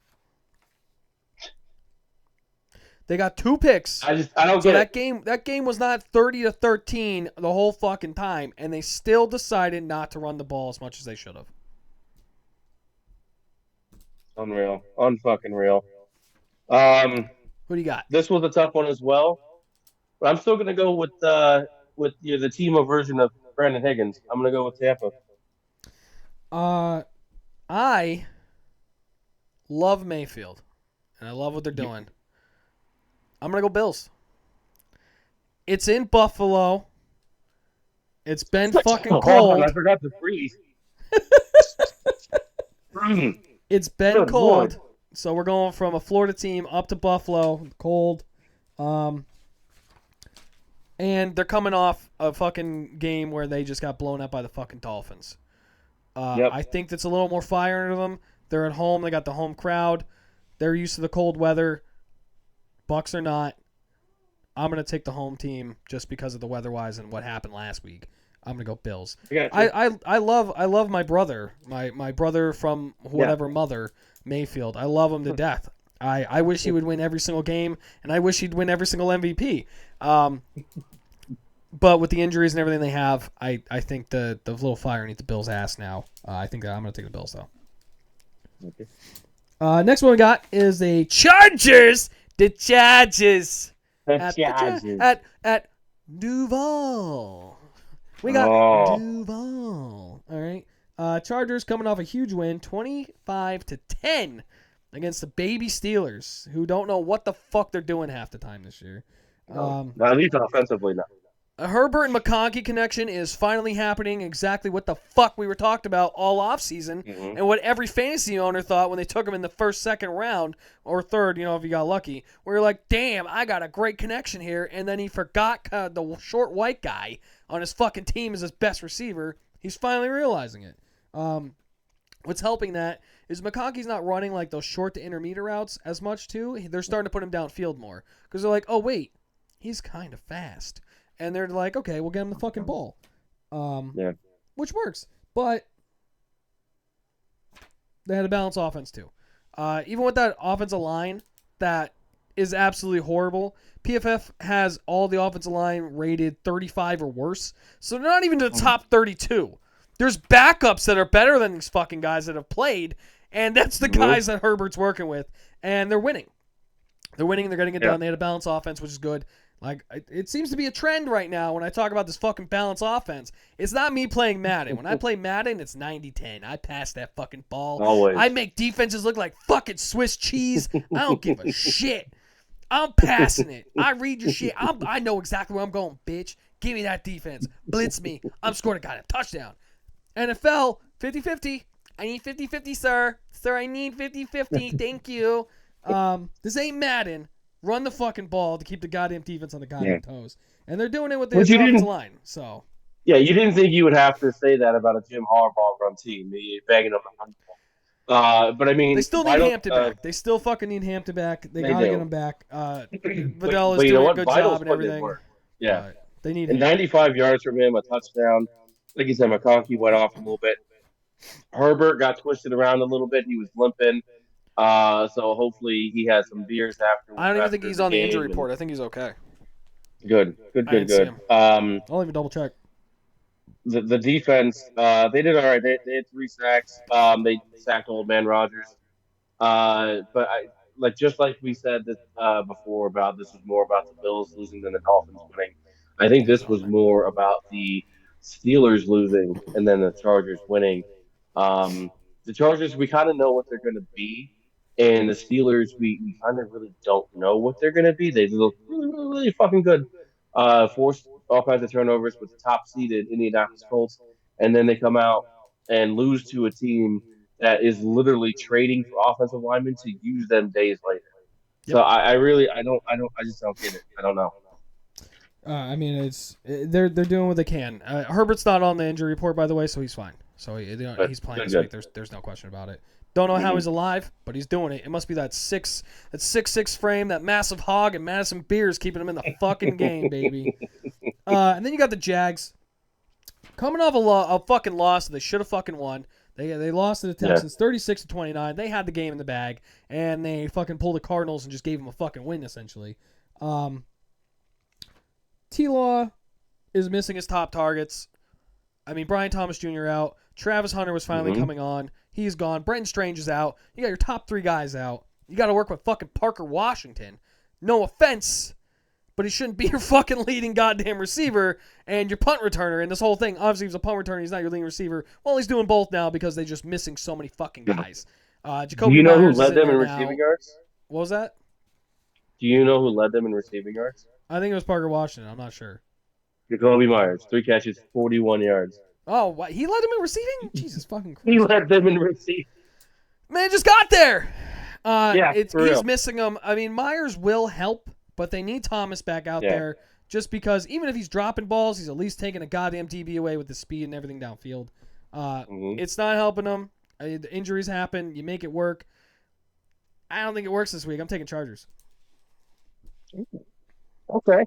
They got 2 picks. I don't So get it. that game was not 30-13 the whole fucking time, and they still decided not to run the ball as much as they should have. Unreal. Unfucking real. Who do you got? This was a tough one as well, but I'm still gonna go with the team version of Brandon Higgins. I'm gonna go with Tampa. I love Mayfield, and I love what they're doing. I'm gonna go Bills. It's in Buffalo. It's been fucking Oh, cold. I forgot to freeze. It's been Good cold. Lord. So we're going from a Florida team up to Buffalo, cold. And they're coming off a fucking game where they just got blown up by the fucking Dolphins. Yep. I think that's a little more fire under them. They're at home. They got the home crowd. They're used to the cold weather. Bucks are not. I'm going to take the home team just because of the weather-wise and what happened last week. I'm going to go Bills. I love my brother. My brother from whatever mother, Mayfield. I love him to death. I wish he would win every single game, and I wish he'd win every single MVP. But with the injuries and everything they have, I think the little fire needs the Bills' ass now. I think that I'm going to take the Bills, though. Okay. Next one we got is the Chargers. The Chargers. At Duval. We got Duval. All right. Chargers coming off a huge win, 25-10 against the baby Steelers, who don't know what the fuck they're doing half the time this year. At least offensively, no. A Herbert and McConkey connection is finally happening. Exactly what the fuck we were talking about all offseason, and what every fantasy owner thought when they took him in the first, second round, or third, if you got lucky. Where you're like, damn, I got a great connection here, and then he forgot the short white guy on his fucking team as his best receiver. He's finally realizing it. What's helping that is McConkey's not running like those short to intermediate routes as much too. They're starting to put him downfield more because they're like, oh wait, he's kind of fast. And they're like, okay, we'll get him the fucking ball. Which works. But they had a balanced offense, too. Even with that offensive line that is absolutely horrible, PFF has all the offensive line rated 35 or worse. So they're not even to the top 32. There's backups that are better than these fucking guys that have played, and that's the guys that Herbert's working with. And they're winning. They're winning. They're getting it done. They had a balanced offense, which is good. Like, it seems to be a trend right now when I talk about this fucking balanced offense. It's not me playing Madden. When I play Madden, it's 90-10. I pass that fucking ball. Always. I make defenses look like fucking Swiss cheese. I don't give a shit. I'm passing it. I read your shit. I know exactly where I'm going, bitch. Give me that defense. Blitz me. I'm scoring a goddamn touchdown. NFL, 50-50. I need 50-50, sir. Sir, I need 50-50. Thank you. This ain't Madden. Run the fucking ball to keep the goddamn defense on the goddamn toes. And they're doing it with the offensive line. So. Yeah, you didn't think you would have to say that about a Jim Harbaugh run team, begging them to run the ball. But I mean, they still need Hampton back. They still fucking need Hampton back. They gotta get him back. Vidal is doing a good job and everything. Yeah, they need him. 95 yards from him, a touchdown. Like you said, McConkey went off a little bit. Herbert got twisted around a little bit. He was limping. So hopefully he has some beers after. I don't even think he's on the injury report. I think he's okay. Good. I'll even double check. The defense, they did all right. They had 3 sacks. They sacked Old Man Rodgers. But just like we said this before about this was more about the Bills losing than the Dolphins winning. I think this was more about the Steelers losing and then the Chargers winning. The Chargers, we kind of know what they're going to be. And the Steelers, we kind of really don't know what they're going to be. They look really, really, really fucking good. Forced all kinds of turnovers with the top-seeded Indianapolis Colts. And then they come out and lose to a team that is literally trading for offensive linemen to use them days later. Yep. So I just don't get it. I don't know. I mean, they're doing what they can. Herbert's not on the injury report, by the way, so he's fine. So he's playing this week. There's no question about it. Don't know how he's alive, but he's doing it. It must be that 6'6" frame, that massive hog, and Madison Beers keeping him in the fucking game, baby. And then you got the Jags coming off a fucking loss that they should have fucking won. They lost to the Texans 36-29. They had the game in the bag, and they fucking pulled the Cardinals and just gave them a fucking win, essentially. T-Law is missing his top targets. I mean, Brian Thomas Jr. out. Travis Hunter was finally coming on. He's gone. Brenton Strange is out. You got your top 3 guys out. You got to work with fucking Parker Washington. No offense, but he shouldn't be your fucking leading goddamn receiver and your punt returner in this whole thing. Obviously, he was a punt returner. He's not your leading receiver. Well, he's doing both now because they're just missing so many fucking guys. Do you know who led them in receiving yards? What was that? Do you know who led them in receiving yards? I think it was Parker Washington. I'm not sure. Jacoby Myers, 3 catches, 41 yards. Oh, what? He led them in receiving? Jesus fucking Christ. He led them in receiving. Man, just got there. He's real. missing them. I mean, Myers will help, but they need Thomas back out there just because even if he's dropping balls, he's at least taking a goddamn DB away with the speed and everything downfield. It's not helping them. The injuries happen. You make it work. I don't think it works this week. I'm taking Chargers. Okay.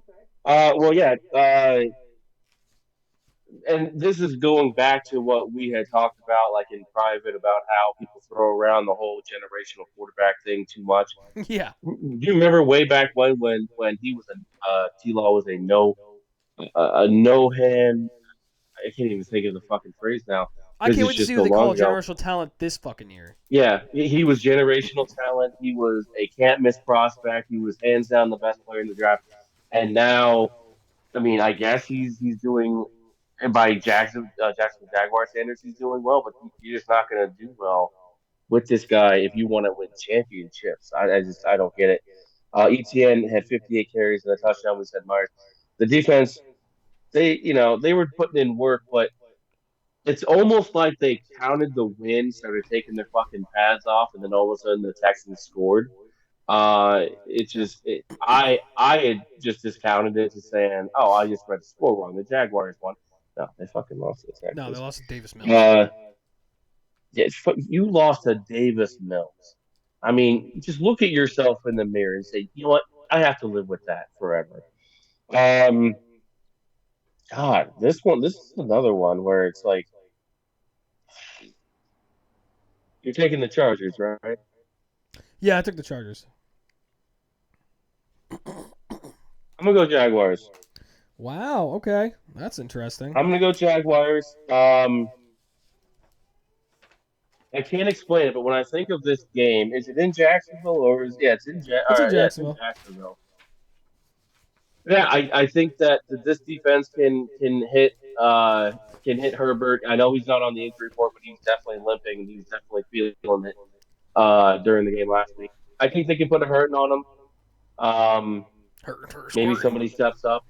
And this is going back to what we had talked about, like in private, about how people throw around the whole generational quarterback thing too much. Yeah. Do you remember way back when he was T-Law was a no hand? I can't even think of the fucking phrase now. I can't wait to see who they call generational talent this fucking year. Yeah, he was generational talent. He was a can't miss prospect. He was hands down the best player in the draft. And now, I mean, I guess he's doing. And by Jackson Jaguar standards, he's doing well, but you're just not going to do well with this guy if you want to win championships. I don't get it. ETN had 58 carries and a touchdown. We said Myers. The defense, they were putting in work, but it's almost like they counted the win, started taking their fucking pads off, and then all of a sudden the Texans scored. I had just discounted it to saying, oh, I just read the score wrong. The Jaguars won. No, they fucking lost to the Texans. No, they lost to Davis Mills. You lost to Davis Mills. I mean, just look at yourself in the mirror and say, you know what? I have to live with that forever. God, this is another one where it's like, you're taking the Chargers, right? Yeah, I took the Chargers. I'm going to go Jaguars. Wow, okay. That's interesting. I'm going to go Jaguars. I can't explain it, but when I think of this game, is it in Jacksonville or it's in Jacksonville. Jacksonville. Yeah, I think that this defense can hit Herbert. I know he's not on the injury report, but he's definitely limping. He's definitely feeling it during the game last week. I think they can put a hurting on him. Maybe somebody steps up.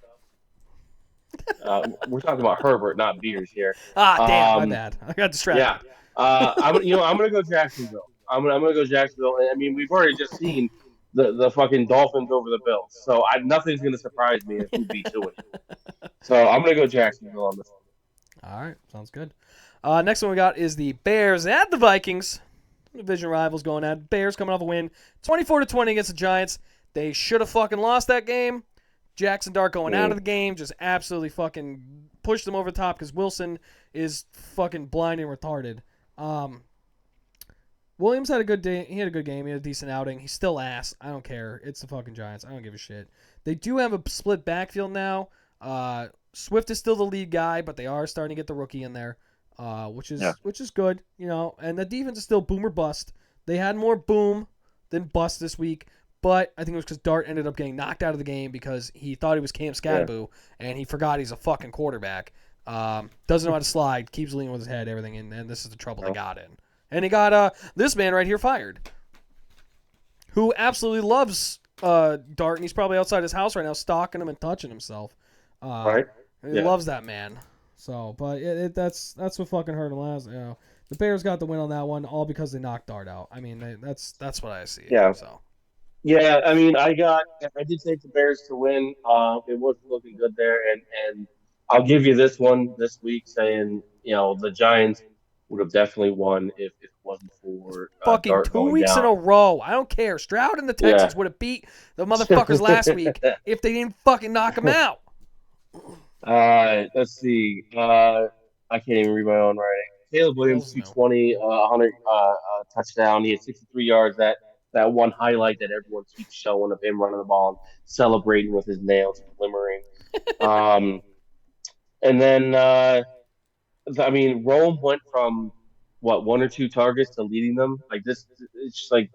We're talking about Herbert, not Beers here. Damn, my bad. I got distracted. Yeah. I'm going to go Jacksonville. I'm going to go Jacksonville. And I mean, we've already just seen the fucking Dolphins over the Bills, so nothing's going to surprise me if we beat to it. So I'm going to go Jacksonville on this one. All right, sounds good. Next one we got is the Bears at the Vikings. Division rivals going at. Bears coming off a win, 24-20 against the Giants. They should have fucking lost that game. Jackson Dart going out of the game just absolutely fucking pushed them over the top because Wilson is fucking blind and retarded. Williams had a good day. He had a good game. He had a decent outing. He's still ass. I don't care. It's the fucking Giants. I don't give a shit. They do have a split backfield now. Swift is still the lead guy, but they are starting to get the rookie in there, which is good, And the defense is still boom or bust. They had more boom than bust this week. But I think it was because Dart ended up getting knocked out of the game because he thought he was Cam Scadaboo, and he forgot he's a fucking quarterback. Doesn't know how to slide, keeps leaning with his head, everything, and this is the trouble they got in. And he got this man right here fired, who absolutely loves Dart, and he's probably outside his house right now stalking him and touching himself. Right? He loves that man. So, but that's what fucking hurt him last. The Bears got the win on that one, all because they knocked Dart out. I mean, that's what I see. Yeah. So. Yeah, I mean, I did take the Bears to win. It wasn't looking good there, and I'll give you this one this week, saying the Giants would have definitely won if it wasn't for fucking Dart 2 weeks down. in a row. I don't care. Stroud and the Texans would have beat the motherfuckers last week if they didn't fucking knock them out. Let's see. I can't even read my own writing. Caleb Williams, Hell's no. 220, 100 touchdown. He had 63 yards. That one highlight that everyone keeps showing of him running the ball and celebrating with his nails glimmering. Um, and then, I mean, Rome went from what, one or two targets to leading them. Like this, it's just like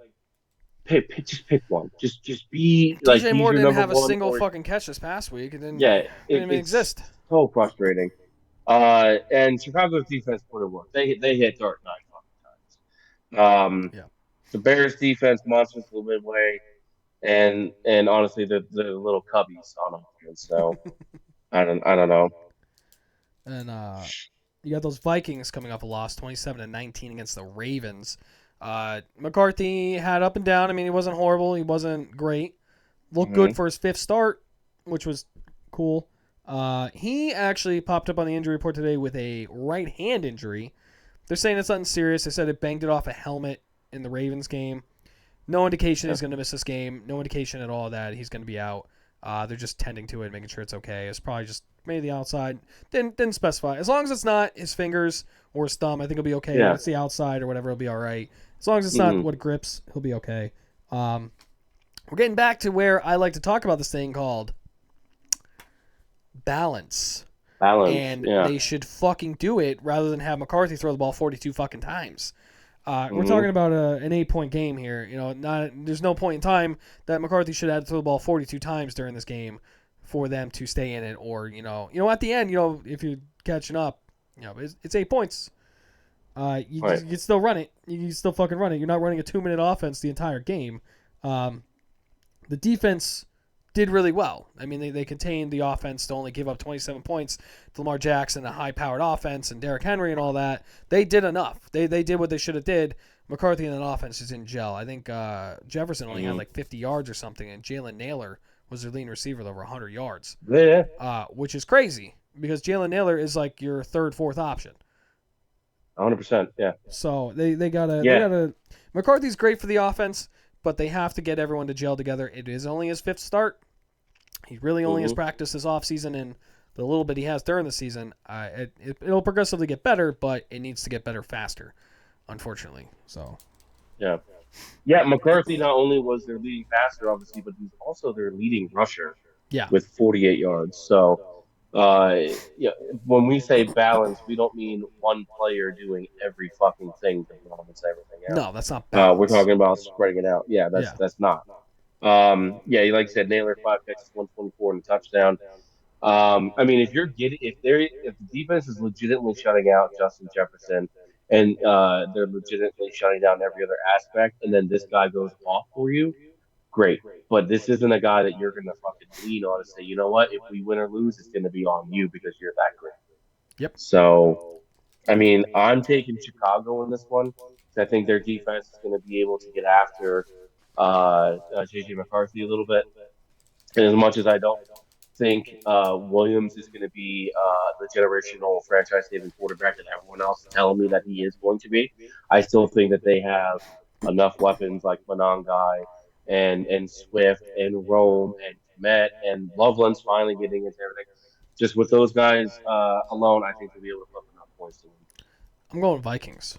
just pick one. Just be like DJ he's Moore your didn't number have a one. single Or fucking catch this past week. It didn't, yeah, didn't even it's exist. so frustrating. And Chicago's defense put it work. They hit Dart 9 times. Yeah. The Bears defense monsters a little bit way, and honestly, the little cubbies on offense. So I don't know. And you got those Vikings coming off a loss, 27-19 against the Ravens. McCarthy had up and down. I mean, he wasn't horrible. He wasn't great. Looked good for his fifth start, which was cool. He actually popped up on the injury report today with a right hand injury. They're saying it's nothing serious. They said it banged it off a helmet in the Ravens game. No indication he's going to miss this game. No indication at all that he's going to be out. They're just tending to it, making sure it's okay. It's probably just maybe the outside. Didn't specify. As long as it's not his fingers or his thumb, I think he'll be okay. Yeah. If it's the outside or whatever, he'll be all right. As long as it's not what grips, he'll be okay. We're getting back to where I like to talk about this thing called balance. And they should fucking do it rather than have McCarthy throw the ball 42 fucking times. We're talking about an 8-point game here. You know, there's no point in time that McCarthy should have to throw the ball 42 times during this game for them to stay in it. Or at the end, if you're catching up, it's 8 points. You can still run it. You can still fucking run it. You're not running a 2-minute offense the entire game. The defense did really well. I mean, they contained the offense to only give up 27 points to Lamar Jackson, a high-powered offense, and Derrick Henry and all that. They did enough. They did what they should have did. McCarthy and that offense just didn't gel. I think Jefferson only had like 50 yards or something, and Jalen Naylor was their leading receiver with over 100 yards. Yeah. Which is crazy because Jalen Naylor is like your third, fourth option. 100%, yeah. So they gotta. McCarthy's great for the offense, but they have to get everyone to gel together. It is only his fifth start. He really only has practiced this offseason, and the little bit he has during the season, it'll progressively get better, but it needs to get better faster, unfortunately. So, yeah, McCarthy not only was their leading passer, obviously, but he's also their leading rusher. Yeah. With 48 yards. So, when we say balance, we don't mean one player doing every fucking thing to balance everything else. No, that's not balance. We're talking about spreading it out. Yeah, that's not. Like you said, Naylor 5 catches, 124 and a touchdown. I mean, if the defense is legitimately shutting out Justin Jefferson and they're legitimately shutting down every other aspect, and then this guy goes off for you, great. But this isn't a guy that you're gonna fucking lean on and say, you know what, if we win or lose, it's gonna be on you because you're that great. Yep. So, I mean, I'm taking Chicago in this one. I think their defense is going to be able to get after J.J. McCarthy a little bit. And as much as I don't think Williams is going to be the generational franchise-saving quarterback that everyone else is telling me that he is going to be, I still think that they have enough weapons like Monangai and Swift and Rome and Met and Loveland's finally getting into everything. Just with those guys alone, I think they'll be able to put enough points to win. I'm going Vikings.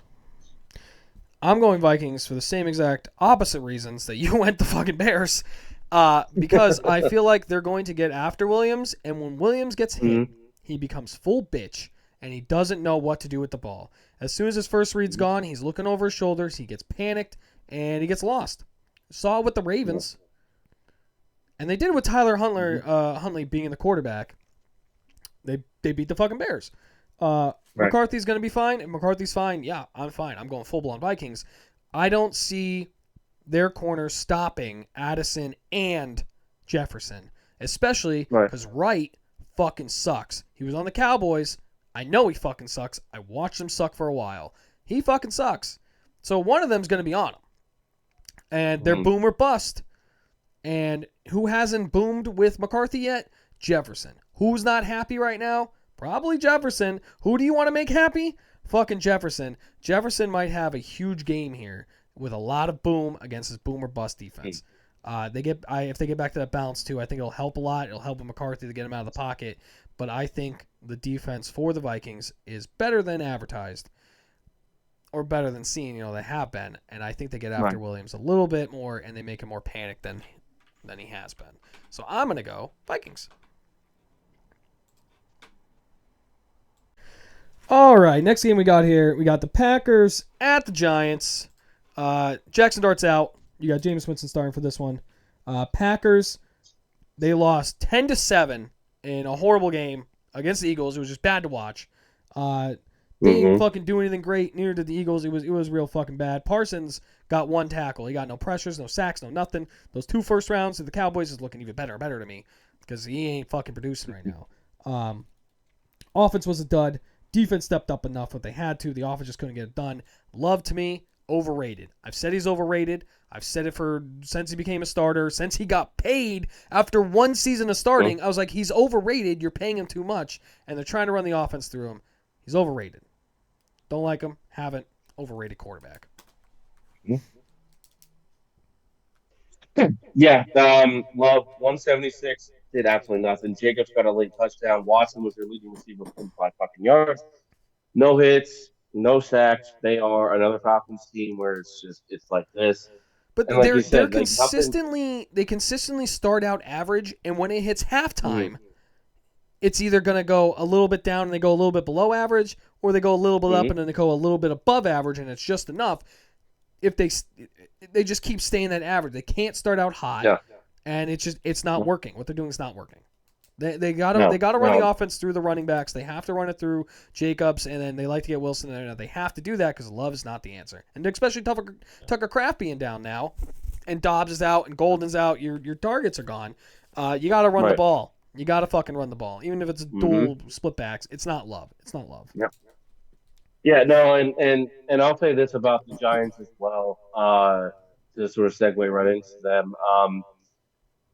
I'm going Vikings for the same exact opposite reasons that you went the fucking Bears. Because I feel like they're going to get after Williams, and when Williams gets hit, he becomes full bitch, and he doesn't know what to do with the ball. As soon as his first read's gone, he's looking over his shoulders, he gets panicked, and he gets lost. Saw it with the Ravens. And they did it with Tyler Huntley being the quarterback. They beat the fucking Bears. McCarthy's going to be fine. If McCarthy's fine, yeah, I'm fine. I'm going full-blown Vikings. I don't see their corners stopping Addison and Jefferson, especially because Wright fucking sucks. He was on the Cowboys. I know he fucking sucks. I watched him suck for a while. He fucking sucks. So one of them's going to be on him. And they're boom or bust. And who hasn't boomed with McCarthy yet? Jefferson. Who's not happy right now? Probably Jefferson. Who do you want to make happy? Fucking Jefferson. Jefferson might have a huge game here with a lot of boom against his boom or bust defense. If they get back to that balance too, I think it'll help a lot. It'll help McCarthy to get him out of the pocket. But I think the defense for the Vikings is better than advertised. or better than seen, they have been. And I think they get after Right. Williams a little bit more, and they make him more panicked than he has been. So I'm going to go Vikings. All right, next game we got here, we got the Packers at the Giants. Jackson Dart's out. You got Jameis Winston starting for this one. Packers, they lost 10-7 in a horrible game against the Eagles. It was just bad to watch. They didn't fucking do anything great. Neither did the Eagles. It was real fucking bad. Parsons got one tackle. He got no pressures, no sacks, no nothing. Those 2 first rounds of the Cowboys is looking even better and better to me because he ain't fucking producing right now. Offense was a dud. Defense stepped up enough what they had to. The offense just couldn't get it done. Love, to me, overrated. I've said he's overrated. I've said it since he became a starter, since he got paid after 1 season of starting. I was like, he's overrated. You're paying him too much, and they're trying to run the offense through him. He's overrated. Don't like him. Haven't. Overrated quarterback. Yeah. Love 176 did absolutely nothing. Jacobs got a late touchdown. Watson was their leading receiver for 45 fucking yards. No hits, no sacks. They are another Falcons team where it's like this. But And like they're you said, like consistently start out average, and when it hits halftime, it's either going to go a little bit down and they go a little bit below average, or they go a little bit up and then they go a little bit above average, and it's just enough. If they just keep staying that average, they can't start out hot, and it's not working. What they're doing is not working. They gotta run the offense through the running backs. They have to run it through Jacobs, and then they like to get Wilson in there. They have to do that because Love is not the answer, and especially Tucker Kraft being down now, and Dobbs is out and Golden's out. Your targets are gone. You got to run the ball. You got to fucking run the ball, even if it's dual split backs. It's not Love. It's not Love. Yep. Yeah, no, and I'll say this about the Giants as well. To sort of segue right into them.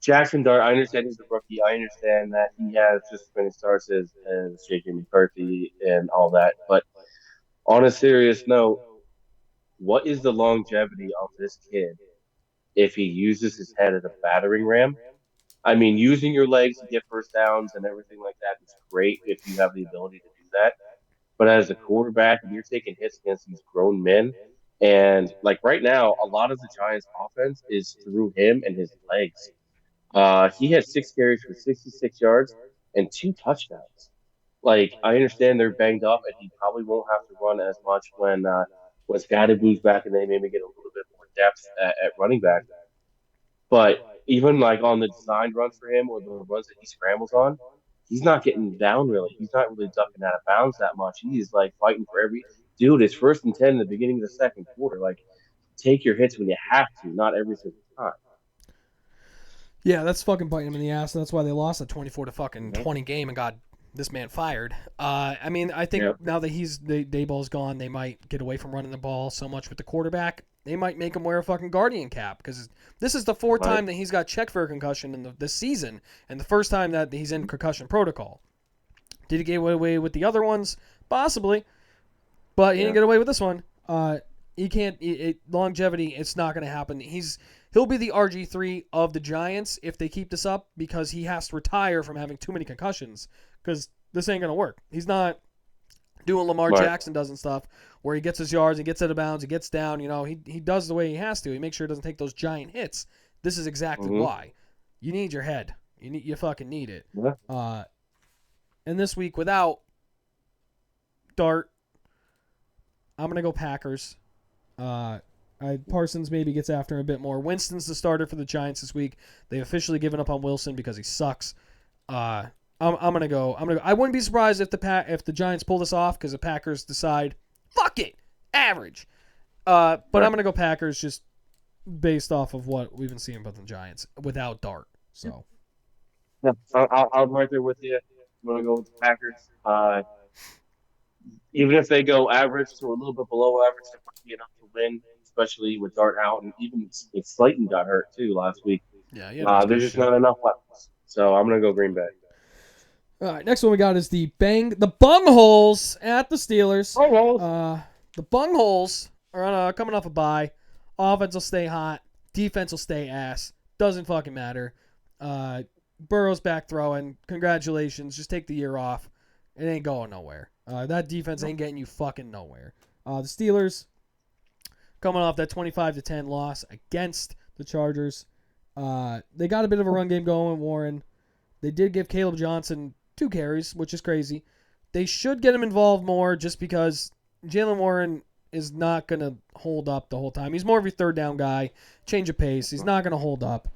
Jackson Dart, I understand he's a rookie. I understand that he has just as many starts as J.J. McCarthy and all that. But on a serious note, what is the longevity of this kid if he uses his head as a battering ram? I mean, using your legs to get first downs and everything like that is great if you have the ability to do that. But as a quarterback, you're taking hits against these grown men. And like right now, a lot of the Giants' offense is through him and his legs. He had 6 carries for 66 yards and 2 touchdowns. Like, I understand they're banged up, and he probably won't have to run as much when Scotty back, and they maybe get a little bit more depth at running back. But even like on the designed runs for him or the runs that he scrambles on, he's not getting down really. He's not really ducking out of bounds that much. He's like fighting for every dude. It's 1st and 10 in the beginning of the second quarter. Like, take your hits when you have to, not every single time. Yeah, that's fucking biting him in the ass. That's why they lost a 24-20 game and got this man fired. I mean, I think now that Dayball's gone, they might get away from running the ball so much with the quarterback. They might make him wear a fucking Guardian cap because this is the 4th time that he's got checked for a concussion in this season, and the first time that he's in concussion protocol. Did he get away with the other ones? Possibly, but he didn't get away with this one. He can't. Longevity, it's not going to happen. He'll be the RG3 of the Giants if they keep this up because he has to retire from having too many concussions because this ain't going to work. He's not doing Lamar Jackson does and stuff where he gets his yards, he gets out of bounds, he gets down. He does the way he has to. He makes sure he doesn't take those giant hits. This is exactly why. You need your head. You fucking need it. Yeah. And this week without Dart, I'm going to go Packers. Parsons maybe gets after him a bit more. Winston's the starter for the Giants this week. They've officially given up on Wilson because he sucks. I'm gonna go. I wouldn't be surprised if the Giants pull this off because the Packers decide, fuck it, average. But I'm gonna go Packers just based off of what we've been seeing about the Giants without Dart. So. Yeah, I'm right there with you. I'm gonna go with the Packers. Even if they go average to a little bit below average, they might be enough to win, especially with Dart out, and even if Slayton got hurt too last week. Yeah. There's just not enough weapons. So I'm gonna go Green Bay. All right, next one we got is the Bungholes at the Steelers. The Bungholes are coming off a bye. Offense will stay hot. Defense will stay ass. Doesn't fucking matter. Burrow's back throwing. Congratulations. Just take the year off. It ain't going nowhere. That defense ain't getting you fucking nowhere. The Steelers coming off that 25-10 loss against the Chargers. They got a bit of a run game going, Warren. They did give Caleb Johnson 2 carries, which is crazy. They should get him involved more just because Jalen Warren is not going to hold up the whole time. He's more of your third down guy, change of pace. He's not going to hold up.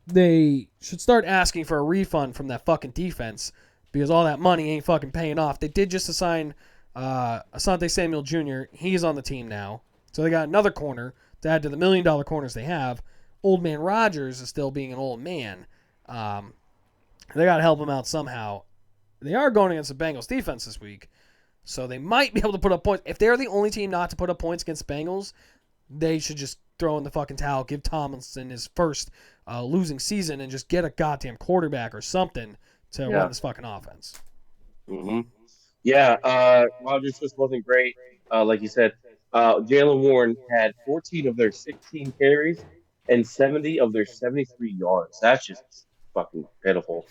They should start asking for a refund from that fucking defense because all that money ain't fucking paying off. They did just assign Asante Samuel Jr. He's on the team now. So they got another corner to add to the $1 million corners they have. Old man Rogers is still being an old man. They got to help him out somehow. They are going against the Bengals defense this week, so they might be able to put up points. If they're the only team not to put up points against Bengals, they should just throw in the fucking towel, give Tomlinson his first losing season, and just get a goddamn quarterback or something to run this fucking offense. Mm-hmm. Yeah, Rodgers just wasn't great. Like you said, Jalen Warren had 14 of their 16 carries and 70 of their 73 yards. That's just fucking pitiful.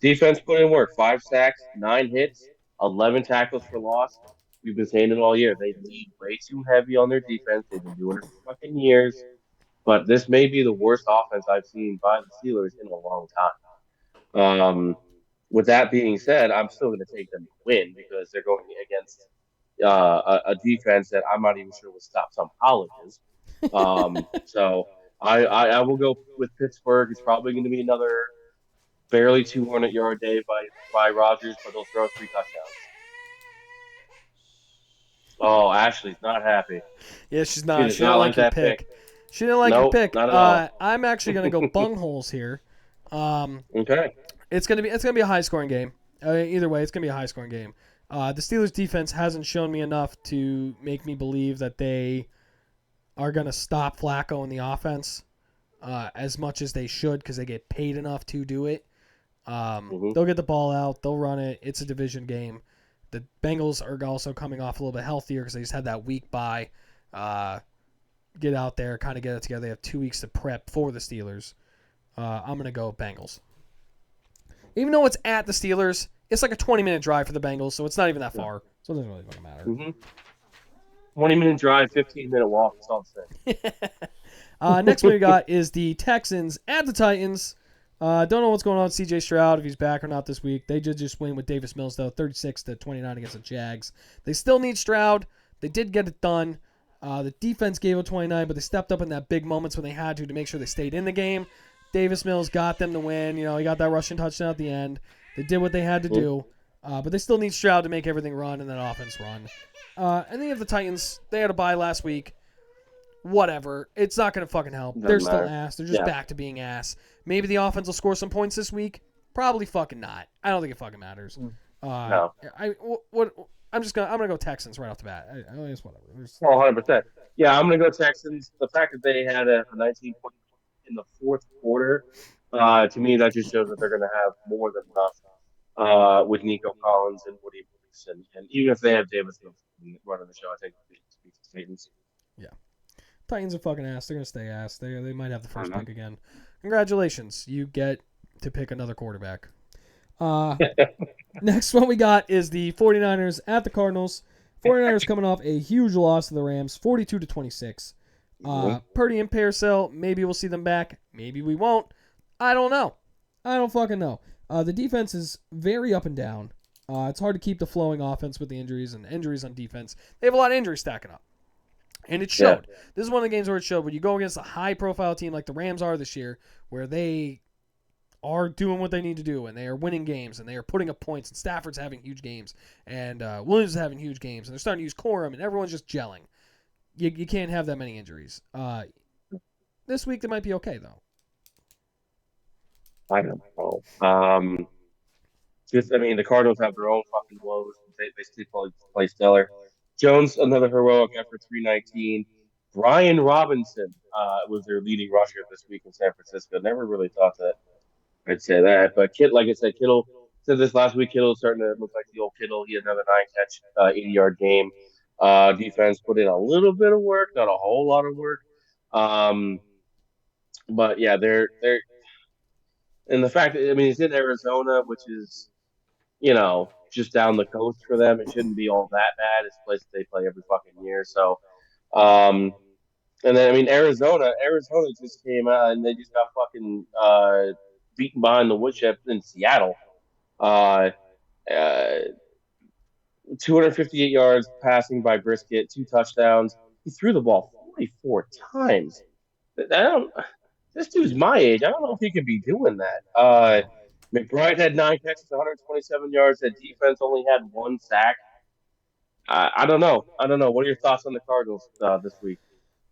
Defense put in work. 5 sacks, 9 hits, 11 tackles for loss. We've been saying it all year. They lean way too heavy on their defense. They've been doing it for fucking years. But this may be the worst offense I've seen by the Steelers in a long time. With that being said, I'm still going to take them to win because they're going against a defense that I'm not even sure would stop some colleges. So I will go with Pittsburgh. It's probably going to be another barely 200-yard day by Rodgers, but they'll throw 3 touchdowns. Oh, Ashley's not happy. Yeah, she's not. She didn't like your pick. She didn't like your pick. Not at all. I'm actually going to go bungholes here. Okay. It's gonna be a high scoring game. Either way, it's gonna be a high scoring game. The Steelers defense hasn't shown me enough to make me believe that they are gonna stop Flacco in the offense as much as they should because they get paid enough to do it. They'll get the ball out. They'll run it. It's a division game. The Bengals are also coming off a little bit healthier because they just had that week bye. Get out there, kind of get it together. They have 2 weeks to prep for the Steelers. I'm gonna go Bengals. Even though it's at the Steelers, it's like a 20-minute drive for the Bengals, so it's not even that far. So it doesn't really fucking matter. 20-minute drive, 15-minute walk. That's all I'm saying. Next one we got is the Texans at the Titans. Don't know what's going on with C.J. Stroud, if he's back or not this week. They did just win with Davis Mills, though, 36-29 against the Jags. They still need Stroud. They did get it done. The defense gave up 29, but they stepped up in that big moments when they had to make sure they stayed in the game. Davis Mills got them to win. He got that rushing touchdown at the end. They did what they had to do. But they still need Stroud to make everything run and that offense run. And then you have the Titans. They had a bye last week. Whatever. It's not going to fucking help. They're still ass. They're just back to being ass. Maybe the offense will score some points this week. Probably fucking not. I don't think it fucking matters. No. I'm gonna go Texans right off the bat. I guess whatever. 100%. Yeah, I'm gonna go Texans. The fact that they had a 19-point in the fourth quarter, to me, that just shows that they're going to have more than enough with Nico Collins and Woody Bruce. And even if they have Davis running the show, I think it's the Titans. Yeah. Titans are fucking ass. They're going to stay ass. They might have the first pick again. Congratulations. You get to pick another quarterback. Next one we got is the 49ers at the Cardinals. 49ers coming off a huge loss to the Rams, 42-26. Purdy and Parcells, maybe we'll see them back. Maybe we won't. I don't know. I don't fucking know. The defense is very up and down. It's hard to keep the flowing offense with the injuries and injuries on defense. They have a lot of injuries stacking up. And it showed. Yeah. This is one of the games where it showed. When you go against a high-profile team like the Rams are this year, where they are doing what they need to do, and they are winning games, and they are putting up points, and Stafford's having huge games, and Williams is having huge games, and they're starting to use Corum, and everyone's just gelling. You can't have that many injuries. This week they might be okay though. I don't know. The Cardinals have their own fucking woes. They still play stellar. Jones, another heroic effort, 319. Brian Robinson was their leading rusher this week in San Francisco. Never really thought that I'd say that, but like I said, Kittle said this last week. Kittle's starting to look like the old Kittle. He had another 9-catch, 80-yard game. Defense put in a little bit of work, not a whole lot of work. But yeah, they're and the fact that it's in Arizona, which is, just down the coast for them. It shouldn't be all that bad. It's a place that they play every fucking year. So, um, and then I mean Arizona just came out and they just got fucking beaten behind the woodshed in Seattle. Uh, uh, 258 yards passing by Brisket, 2 touchdowns. He threw the ball 44 times. I don't. This dude's my age. I don't know if he could be doing that. McBride had 9 catches, 127 yards. That defense only had 1 sack. I don't know. I don't know. What are your thoughts on the Cardinals this week?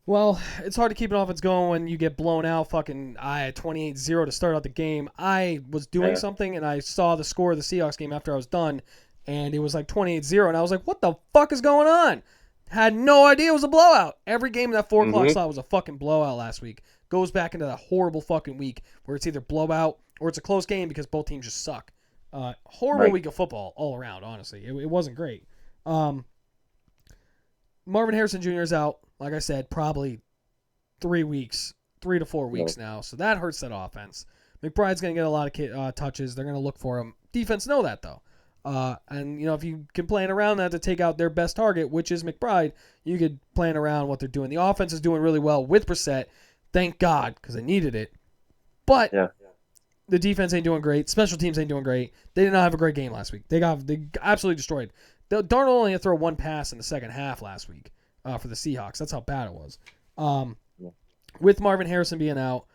Well, it's hard to keep an offense going when you get blown out fucking 28-0 to start out the game. I was doing Yeah. something and I saw the score of the Seahawks game after I was done, and it was like 28-0, and I was like, what the fuck is going on? Had no idea it was a blowout. Every game in that 4 o'clock slot was a fucking blowout last week. Goes back into that horrible fucking week where it's either blowout or it's a close game because both teams just suck. Horrible Right. week of football all around, honestly. It wasn't great. Marvin Harrison Jr. is out, like I said, probably 3 weeks, 3 to 4 weeks now. So that hurts that offense. McBride's going to get a lot of touches. They're going to look for him. Defense know that, though. And, if you can plan around that to take out their best target, which is McBride, you could plan around what they're doing. The offense is doing really well with Brissett. Thank God, because they needed it. But the defense ain't doing great. Special teams ain't doing great. They did not have a great game last week. They absolutely destroyed. Darnold only had to throw 1 pass in the second half last week for the Seahawks. That's how bad it was. With Marvin Harrison being out,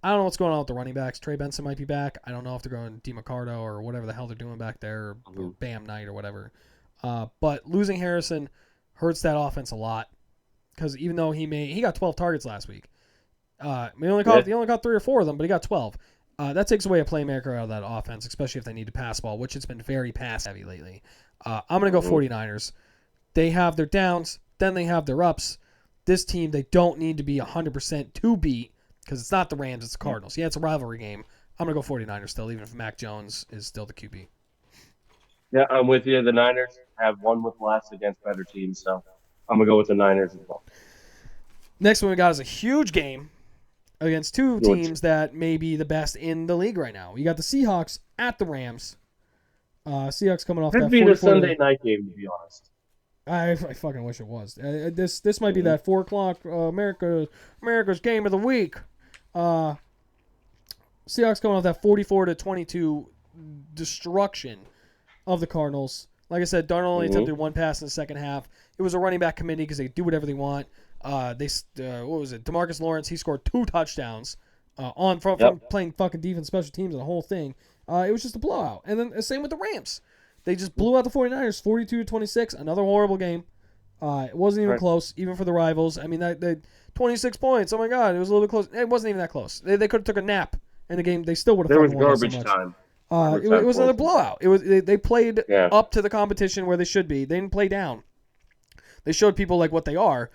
I don't know what's going on with the running backs. Trey Benson might be back. I don't know if they're going DeMarcado or whatever the hell they're doing back there, or Bam Knight or whatever. But losing Harrison hurts that offense a lot because even though he got 12 targets last week, he only caught 3 or 4 of them, but he got 12. That takes away a playmaker out of that offense, especially if they need to pass ball, which it's been very pass heavy lately. I'm going to go 49ers. They have their downs, then they have their ups. This team, they don't need to be 100% to beat because it's not the Rams, it's the Cardinals. Yeah, it's a rivalry game. I'm going to go 49ers still, even if Mac Jones is still the QB. Yeah, I'm with you. The Niners have won with less against better teams, so I'm going to go with the Niners as well. Next one we got is a huge game against two teams that may be the best in the league right now. You got the Seahawks at the Rams. Seahawks coming off that 44. Could be the Sunday night game, to be honest. I fucking wish it was. This might be that 4 o'clock America's game of the week. Seahawks coming off that 44-22 destruction of the Cardinals. Like I said, Darnold only attempted 1 pass in the second half. It was a running back committee because they do whatever they want. What was it? DeMarcus Lawrence, he scored 2 touchdowns from playing fucking defense, special teams, and the whole thing. It was just a blowout. And then same with the Rams. They just blew out the 49ers 42-26. Another horrible game. It wasn't even close, even for the rivals. I mean, that 26 points. Oh my God, it was a little bit close. It wasn't even that close. They could have took a nap in the game. They still would have. There was garbage time. It was another blowout. It was they played up to the competition where they should be. They didn't play down. They showed people like what they are.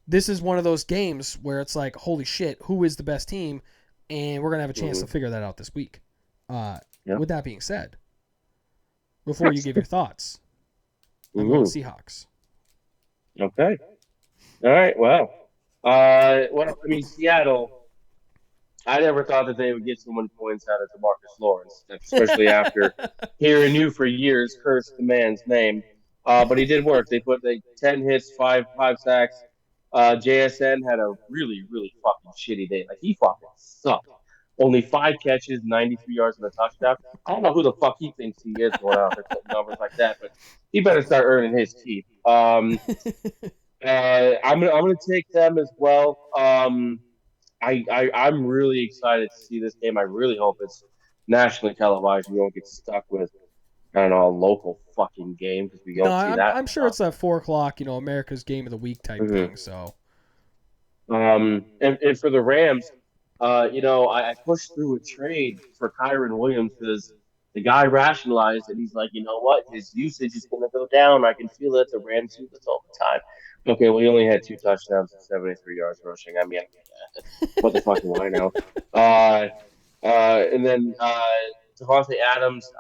This is one of those games where it's like, holy shit, who is the best team? And we're gonna have a chance to figure that out this week. With that being said, before you give your thoughts, I'm going Seahawks. Okay. All right. Well, I mean, Seattle. I never thought that they would get so many points out of DeMarcus Lawrence, especially after hearing you for years curse the man's name. But he did work. They put 10 hits, five sacks. JSN had a really, really fucking shitty day. Like, he fucking sucked. Only 5 catches, 93 yards, and a touchdown. I don't know who the fuck he thinks he is going out there putting numbers like that, but he better start earning his keep. I'm gonna take them as well. I'm really excited to see this game. I really hope it's nationally televised. We don't get stuck with, I don't know, a local fucking game because we don't see that. I'm sure it's that 4 o'clock, America's game of the week type thing. So, and for the Rams, I pushed through a trade for Kyron Williams because the guy rationalized it. He's like, you know what? His usage is going to go down. I can feel it. The Rams do this all the time. Okay, well, he only had 2 touchdowns and 73 yards rushing. I mean, what the fuck do I know? And then Devontae Adams,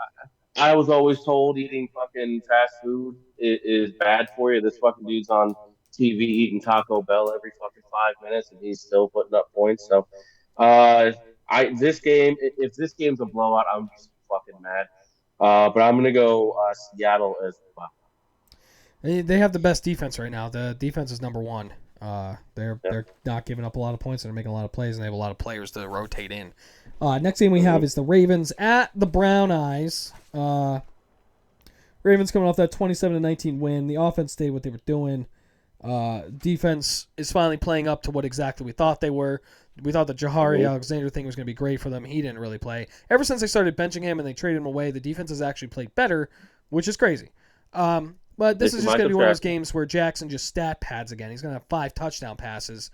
I was always told eating fucking fast food is bad for you. This fucking dude's on TV eating Taco Bell every fucking 5 minutes, and he's still putting up points. So, if this game's a blowout, I'm just fucking mad. But I'm going to go Seattle as well. They have the best defense right now. The defense is number one. They're Yeah. they're not giving up a lot of points and they're making a lot of plays, and they have a lot of players to rotate in. Next game we have is the Ravens at the Brown Eyes. Ravens coming off that 27-19 win. The offense stayed what they were doing. Defense is finally playing up to what exactly we thought they were. We thought the Jahari Alexander thing was going to be great for them. He didn't really play. Ever since they started benching him and they traded him away, the defense has actually played better, which is crazy. But this is just going to be one of those games where Jackson just stat pads again. He's going to have 5 touchdown passes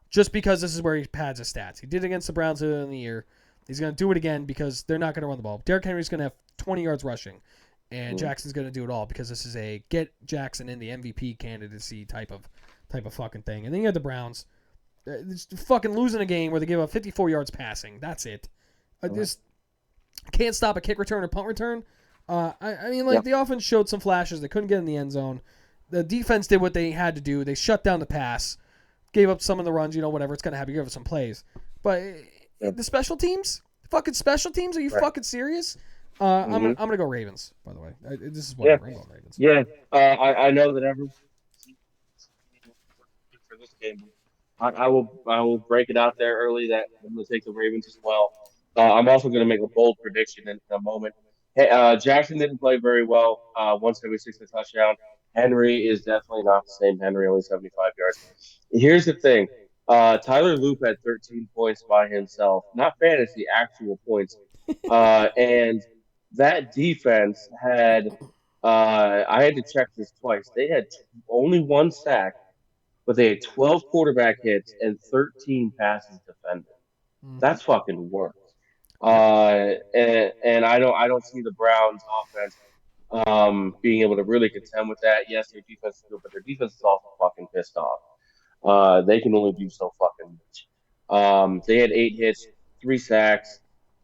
just because this is where he pads his stats. He did it against the Browns earlier in the year. He's going to do it again because they're not going to run the ball. Derrick Henry's going to have 20 yards rushing, and Jackson's going to do it all because this is a get Jackson in the MVP candidacy type of fucking thing. And then you have the Browns fucking losing a game where they give up 54 yards passing. That's it. Just can't stop a kick return or punt return. I mean, the offense showed some flashes. They couldn't get in the end zone. The defense did what they had to do. They shut down the pass, gave up some of the runs, whatever. It's going to happen. You give up some plays. But the special teams? Fucking special teams? Are you fucking serious? I'm going to go Ravens, by the way. This is what I'm going Ravens. Yeah, I know that everyone for this game. I will break it out there early that I'm going to take the Ravens as well. I'm also going to make a bold prediction in a moment. Hey, Jackson didn't play very well. 176 a touchdown. Henry is definitely not the same Henry, only 75 yards. Here's the thing. Tyler Loop had 13 points by himself, not fantasy, actual points. And that defense had, I had to check this twice. They had only 1 sack, but they had 12 quarterback hits and 13 passes defended. That's fucking work. And I don't see the Browns offense being able to really contend with that. Yes, their defense is good, but their defense is also fucking pissed off. They can only do so fucking much. They had 8 hits, 3 sacks,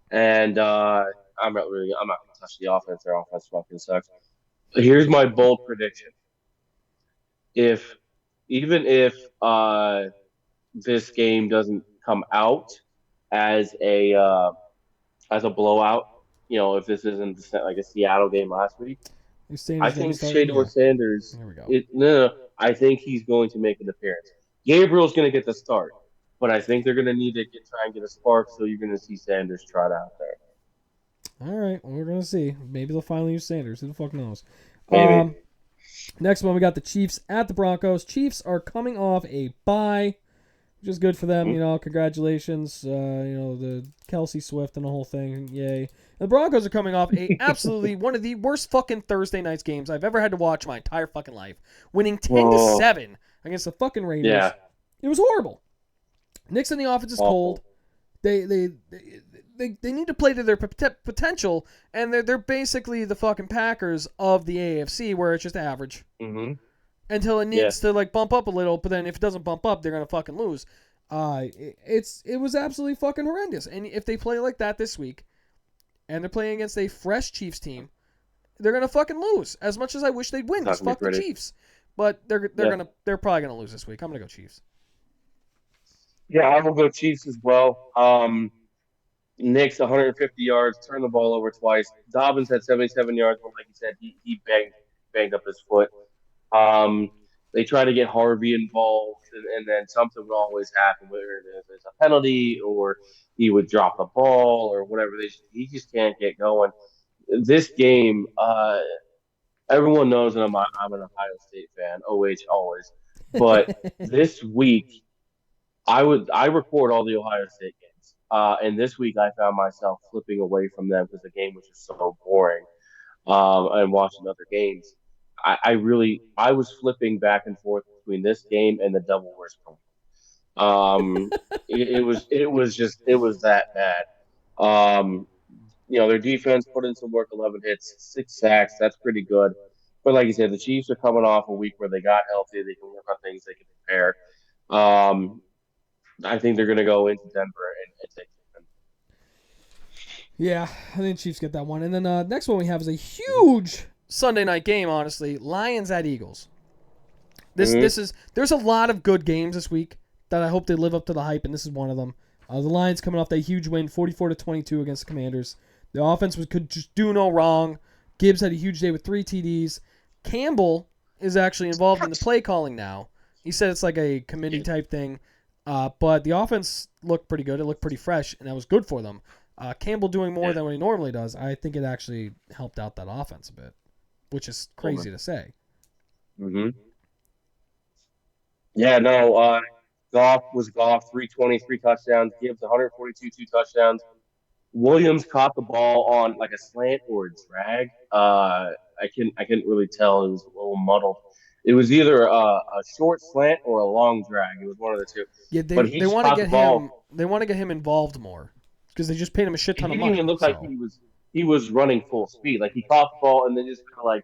and I'm not gonna touch the offense. Their offense fucking sucks. Here's my bold prediction. Even if this game doesn't come out as a blowout, if this isn't like a Seattle game last week, I think Shedeur Sanders. I think he's going to make an appearance. Gabriel's going to get the start, but I think they're going to need to try and get a spark. So you're going to see Sanders trot out there. All right, well, we're going to see. Maybe they'll finally use Sanders. Who the fuck knows? Maybe. Next one, we got the Chiefs at the Broncos. Chiefs are coming off a bye, which is good for them. Congratulations. The Kelsey Swift and the whole thing. Yay. The Broncos are coming off absolutely one of the worst fucking Thursday night games I've ever had to watch my entire fucking life. Winning 10-7 against the fucking Raiders. Yeah. It was horrible. Knicks in the offense is cold. They need to play to their potential, and they're basically the fucking Packers of the AFC, where it's just average. Until it needs to bump up a little, but then if it doesn't bump up, they're gonna fucking lose. It was absolutely fucking horrendous. And if they play like that this week, and they're playing against a fresh Chiefs team, they're gonna fucking lose. As much as I wish they'd win, just fuck the Chiefs. But they're probably gonna lose this week. I'm gonna go Chiefs. Yeah, I will go Chiefs as well. Knicks 150 yards, turned the ball over twice. Dobbins had 77 yards, but like you said, he banged up his foot. They try to get Harvey involved, and then something would always happen, whether there's a penalty or he would drop the ball or whatever. He just can't get going. This game, everyone knows that I'm an Ohio State fan. OH always, but this week I record all the Ohio State games, and this week I found myself flipping away from them because the game was just so boring, and watching other games. I was flipping back and forth between this game and the double worst point. It was that bad. Their defense put in some work, 11 hits, 6 sacks. That's pretty good. But like you said, the Chiefs are coming off a week where they got healthy. They can work on things. They can prepare. I think they're going to go into Denver and take them. Yeah, I think Chiefs get that one. And then next one we have is a huge Sunday night game, honestly. Lions at Eagles. There's a lot of good games this week that I hope they live up to the hype, and this is one of them. The Lions coming off that huge win, 44-22 against the Commanders. The offense could just do no wrong. Gibbs had a huge day with 3 TDs. Campbell is actually involved in the play calling now. He said it's like a committee type thing. But the offense looked pretty good. It looked pretty fresh, and that was good for them. Campbell doing more than what he normally does, I think it actually helped out that offense a bit, which is crazy to say. Mm-hmm. Yeah, no, Goff was Goff, 323 touchdowns, Gibbs 142, 2 touchdowns. Williams caught the ball on like a slant or a drag. I couldn't really tell. It was a little muddled. It was either a short slant or a long drag. It was one of the two. Yeah, But he they just want to caught the get ball. him. They want to get him involved more because they just paid him a shit He ton of didn't money. even look so. like he was running full speed. Like he caught the ball and then just kind of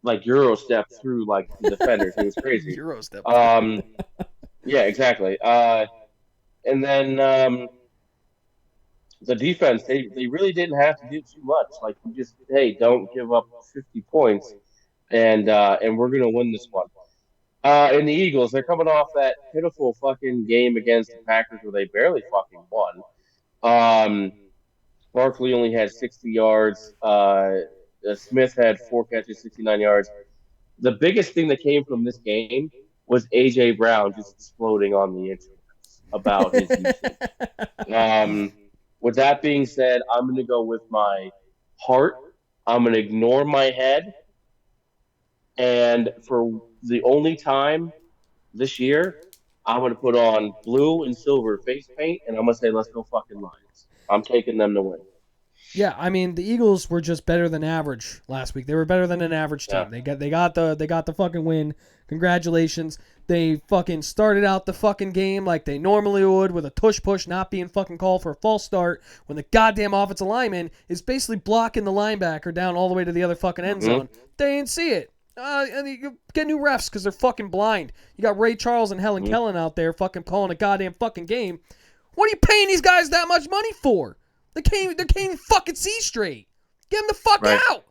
like Euro step through like the defenders. It was crazy. Euro step. Yeah, exactly. And then the defense, they really didn't have to do too much. Like you just, hey, don't give up 50 points, and we're gonna win this one. And the Eagles, they're coming off that pitiful fucking game against the Packers where they barely fucking won. Barkley only had 60 yards. Smith had 4 catches, 69 yards. The biggest thing that came from this game was A.J. Brown just exploding on the internet about his usage. With that being said, I'm going to go with my heart. I'm going to ignore my head. And for the only time this year, I'm going to put on blue and silver face paint, and I'm going to say, let's go fucking Lions. I'm taking them to win. Yeah, I mean the Eagles were just better than average last week. They were better than an average team. Yeah. They got the fucking win. Congratulations. They fucking started out the fucking game like they normally would with a tush push not being fucking called for a false start when the goddamn offensive lineman is basically blocking the linebacker down all the way to the other fucking end zone. They didn't see it. And you get new refs because they're fucking blind. You got Ray Charles and Helen Kellen out there fucking calling a goddamn fucking game. What are you paying these guys that much money for? They can't even fucking see straight. Get them the fuck out.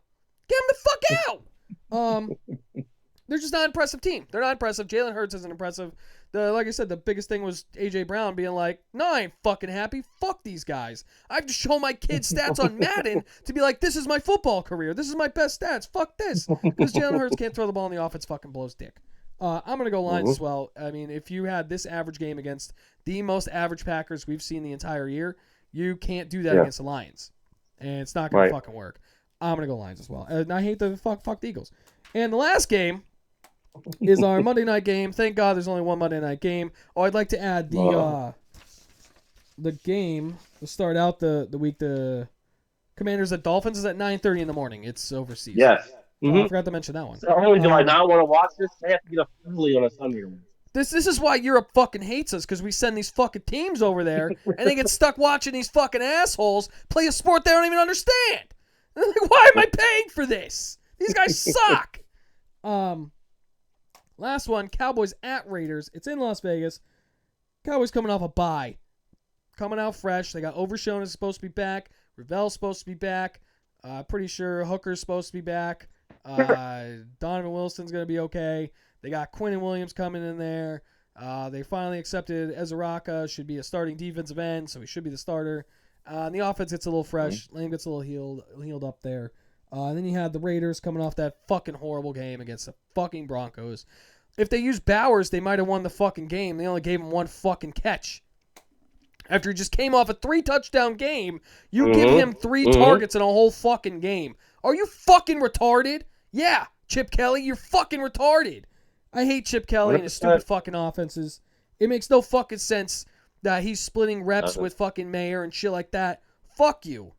Get them the fuck out. They're just not an impressive team. They're not impressive. Jalen Hurts isn't impressive. Like I said, the biggest thing was A.J. Brown being like, no, I ain't fucking happy. Fuck these guys. I have to show my kids stats on Madden to be like, this is my football career. This is my best stats. Fuck this. Because Jalen Hurts can't throw the ball in the offense, fucking blows dick. I'm going to go Lions as well. I mean, if you had this average game against the most average Packers we've seen the entire year, you can't do that against the Lions. And it's not going to fucking work. I'm going to go Lions as well. And I hate the fuck the Eagles. And the last game is our Monday night game. Thank God there's only one Monday night game. Oh, I'd like to add the game to start out the week. The Commanders at Dolphins is at 9:30 in the morning. It's overseas. Yes. I forgot to mention that one. Not only do I not want to watch this, I have to get up early on a Sunday. This is why Europe fucking hates us, because we send these fucking teams over there and they get stuck watching these fucking assholes play a sport they don't even understand. Like, why am I paying for this? These guys suck. Last one, Cowboys at Raiders. It's in Las Vegas. Cowboys coming off a bye. Coming out fresh. They got Overshown is supposed to be back. Ravel's supposed to be back. Pretty sure Hooker's supposed to be back. Donovan Wilson's going to be okay. They got Quinnen Williams coming in there. They finally accepted Ezeraka. Should be a starting defensive end, so he should be the starter. And the offense gets a little fresh. Lane gets a little healed up there. And then you had the Raiders coming off that fucking horrible game against the fucking Broncos. If they used Bowers, they might have won the fucking game. They only gave him one fucking catch. After he just came off a 3-touchdown game, you give him 3 targets in a whole fucking game. Are you fucking retarded? Yeah, Chip Kelly, you're fucking retarded. I hate Chip Kelly and his stupid fucking offenses. It makes no fucking sense that he's splitting reps with fucking Mayer and shit like that. Fuck you.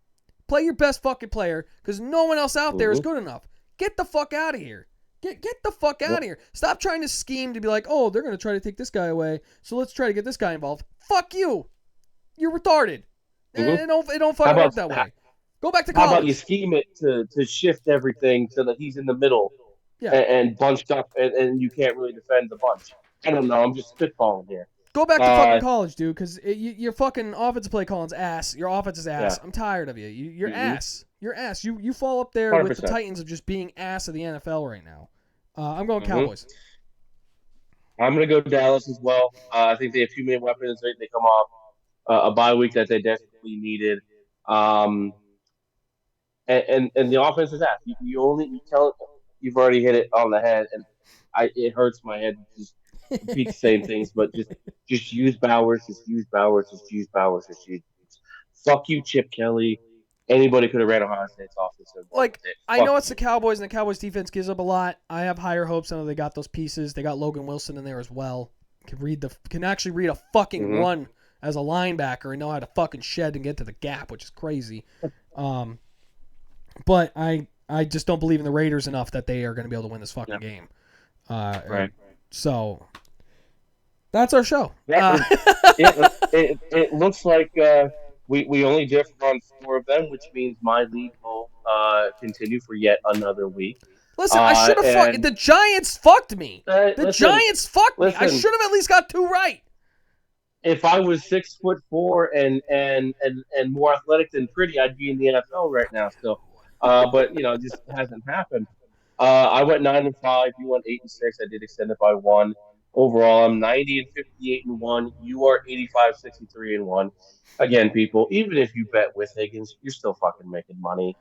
Play your best fucking player because no one else out there is good enough. Get the fuck out of here. Get the fuck out of here. Stop trying to scheme to be like, oh, they're going to try to take this guy away, so let's try to get this guy involved. Fuck you. You're retarded. It don't fucking work that way. Go back to college. How about you scheme it to shift everything so that he's in the middle and bunched up and you can't really defend the bunch? I don't know. I'm just spitballing here. Go back to fucking college, dude, because your fucking offensive play calling's ass. Your offense is ass. Yeah. I'm tired of you. You're ass. You're ass. You fall up there 100%. With the Titans of just being ass of the NFL right now. I'm going Cowboys. I'm going to go Dallas as well. I think they have too many weapons. They come off a bye week that they desperately needed. and the offense is that you tell it, you've already hit it on the head, and it hurts my head to just repeat the same things, but just use Bowers, just use Bowers, just use Bowers, just use. Fuck you, Chip Kelly. Anybody could have ran Ohio State's offense and won Like, with it. I Fuck know it's the you. Cowboys, and the Cowboys defense gives up a lot. I have higher hopes. I know they got those pieces. They got Logan Wilson in there as well. Can actually read a fucking Mm-hmm. run as a linebacker and know how to fucking shed and get to the gap, which is crazy. Um, but I just don't believe in the Raiders enough that they are going to be able to win this fucking Yeah. game. Right. So that's our show. Yeah, it looks like we only differ on four of them, which means my lead will continue for yet another week. Listen, I should have fucked. And The Giants fucked me. The listen, Giants fucked me. I listen. should have at least got 2 right. If I was 6'4" and more athletic than pretty, I'd be in the NFL right now still. But it just hasn't happened. I went 9-5. You went 8-6. I did extend it by one. Overall, I'm 90-58-1. You are 85-63-1. Again, people, even if you bet with Higgins, you're still fucking making money.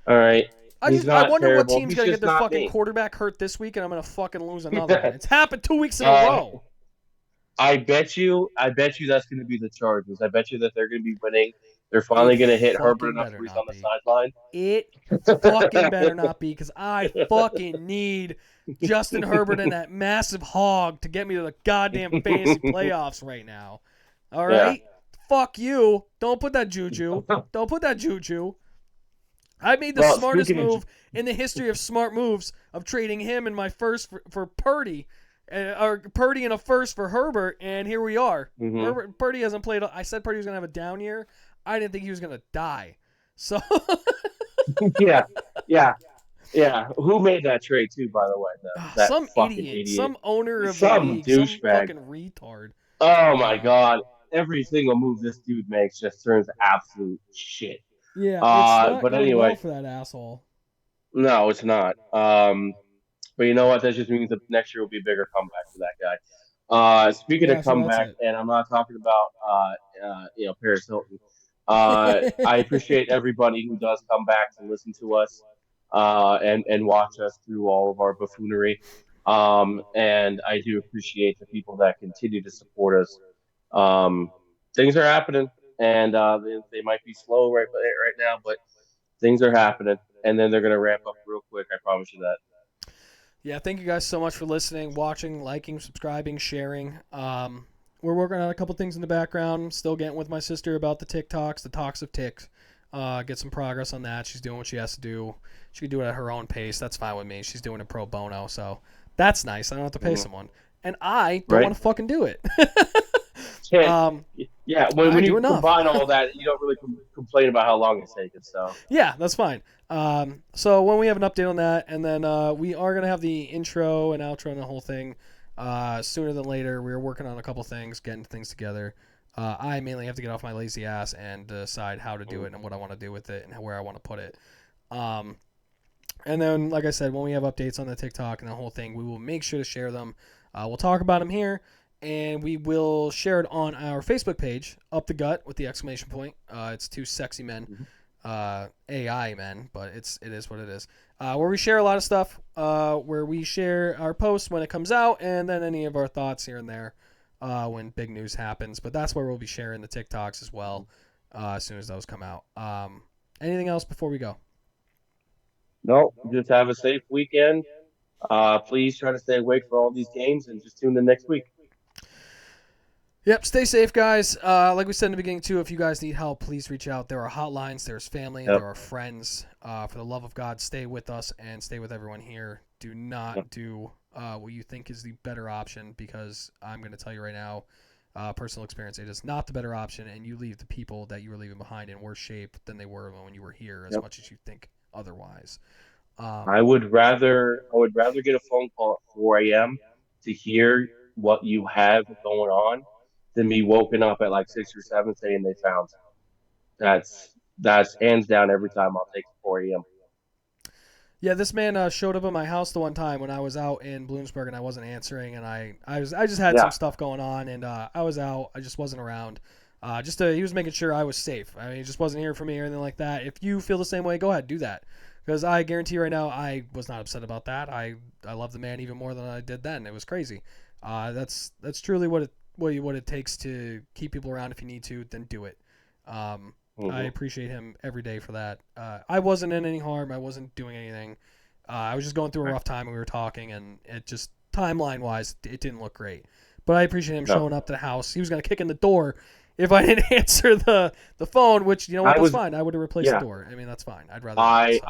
All right. He's I not wonder what terrible. team's He's gonna get just their not fucking me. quarterback hurt this week, and I'm gonna fucking lose another one. It's happened 2 weeks in a row. I bet you that's going to be the Chargers. I bet you that they're going to be winning. They're finally going to hit Herbert enough Better where he's not on the be. sideline. It fucking better not be, because I fucking need Justin Herbert and that massive hog to get me to the goddamn fantasy playoffs right now. All right? Yeah. Fuck you. Don't put that juju. Don't put that juju. I made the smartest move in the history of smart moves of trading him in my first for Purdy. Or Purdy in a first for Herbert, and here we are. Mm-hmm. Purdy hasn't played. I said Purdy was going to have a down year. I didn't think he was going to die. So yeah. Who made that trade too? By the way, that some fucking idiot, some owner of some the league, douchebag, some fucking retard. Oh my god! Every single move this dude makes just turns absolute shit. Yeah, it's not but going anyway, well for that asshole. No, it's not. But you know what? That just means that next year will be a bigger comeback for that guy. Speaking of comeback, and I'm not talking about Paris Hilton. I appreciate everybody who does come back to listen to us and watch us through all of our buffoonery. And I do appreciate the people that continue to support us. Things are happening, and they might be slow right now, but things are happening, and then they're going to ramp up real quick. I promise you that. Yeah, thank you guys so much for listening, watching, liking, subscribing, sharing. We're working on a couple things in the background. Still getting with my sister about the TikToks, the talks of Tiks. Get some progress on that. She's doing what she has to do. She can do it at her own pace. That's fine with me. She's doing it pro bono, so that's nice. I don't have to pay someone. And I don't want to fucking do it. Yeah, when you combine all that, you don't really complain about how long it's taken. So yeah, that's fine. So when we have an update on that, and then we are gonna have the intro and outro and the whole thing sooner than later. We're working on a couple things, getting things together. I mainly have to get off my lazy ass and decide how to do it and what I want to do with it and where I want to put it. And then, like I said, when we have updates on the TikTok and the whole thing, we will make sure to share them. We'll talk about them here. And we will share it on our Facebook page, Up the Gut with the exclamation point. It's two sexy men, AI men, but it is what it is. Where we share a lot of stuff, where we share our posts when it comes out, and then any of our thoughts here and there when big news happens. But that's where we'll be sharing the TikToks as well as soon as those come out. Anything else before we go? No, just have a safe weekend. Please try to stay awake for all these games and just tune in next week. Yep, stay safe, guys. Like we said in the beginning, too, if you guys need help, please reach out. There are hotlines, there's family, there are friends. For the love of God, stay with us and stay with everyone here. Do not do what you think is the better option, because I'm going to tell you right now, personal experience, it is not the better option, and you leave the people that you were leaving behind in worse shape than they were when you were here, as much as you think otherwise. I would rather get a phone call at 4 a.m. to hear what you have going on than be woken up at like 6 or 7 saying they found it. That's hands down every time I'll take 4 a.m. Yeah, this man showed up at my house the one time when I was out in Bloomsburg and I wasn't answering, and I just had some stuff going on, and I was out. I just wasn't around. He was making sure I was safe. I mean, he just wasn't here for me or anything like that. If you feel the same way, go ahead, do that. Because I guarantee right now, I was not upset about that. I love the man even more than I did then. It was crazy. That's truly what it takes to keep people around. If you need to, then do it. I appreciate him every day for that. I wasn't in any harm. I wasn't doing anything. I was just going through a rough time when we were talking, and it just timeline-wise, it didn't look great. But I appreciate him showing up to the house. He was going to kick in the door if I didn't answer the phone, which, you know what, that's fine. I would have replaced the door. I mean, that's fine. I'd rather I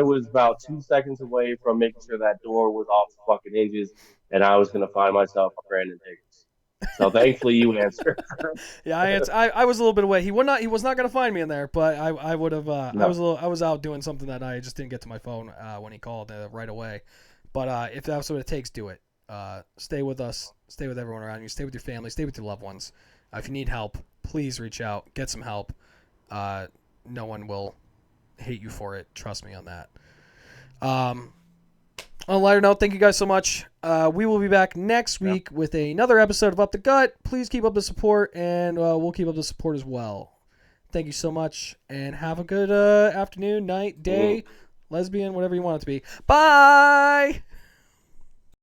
was about 2 seconds away from making sure that door was off the fucking hinges, and I was going to find myself a Brandon Higgins. So thankfully you answered. Yeah, I was a little bit away. He was not going to find me in there, but I would have. I was out doing something that night. I just didn't get to my phone when he called right away. But if that's what it takes, do it. Stay with us. Stay with everyone around you. Stay with your family. Stay with your loved ones. If you need help, please reach out. Get some help. No one will hate you for it. Trust me on that. On a lighter note, thank you guys so much. We will be back next week with another episode of Up the Gut. Please keep up the support, and we'll keep up the support as well. Thank you so much, and have a good afternoon, night, day, lesbian, whatever you want it to be. Bye!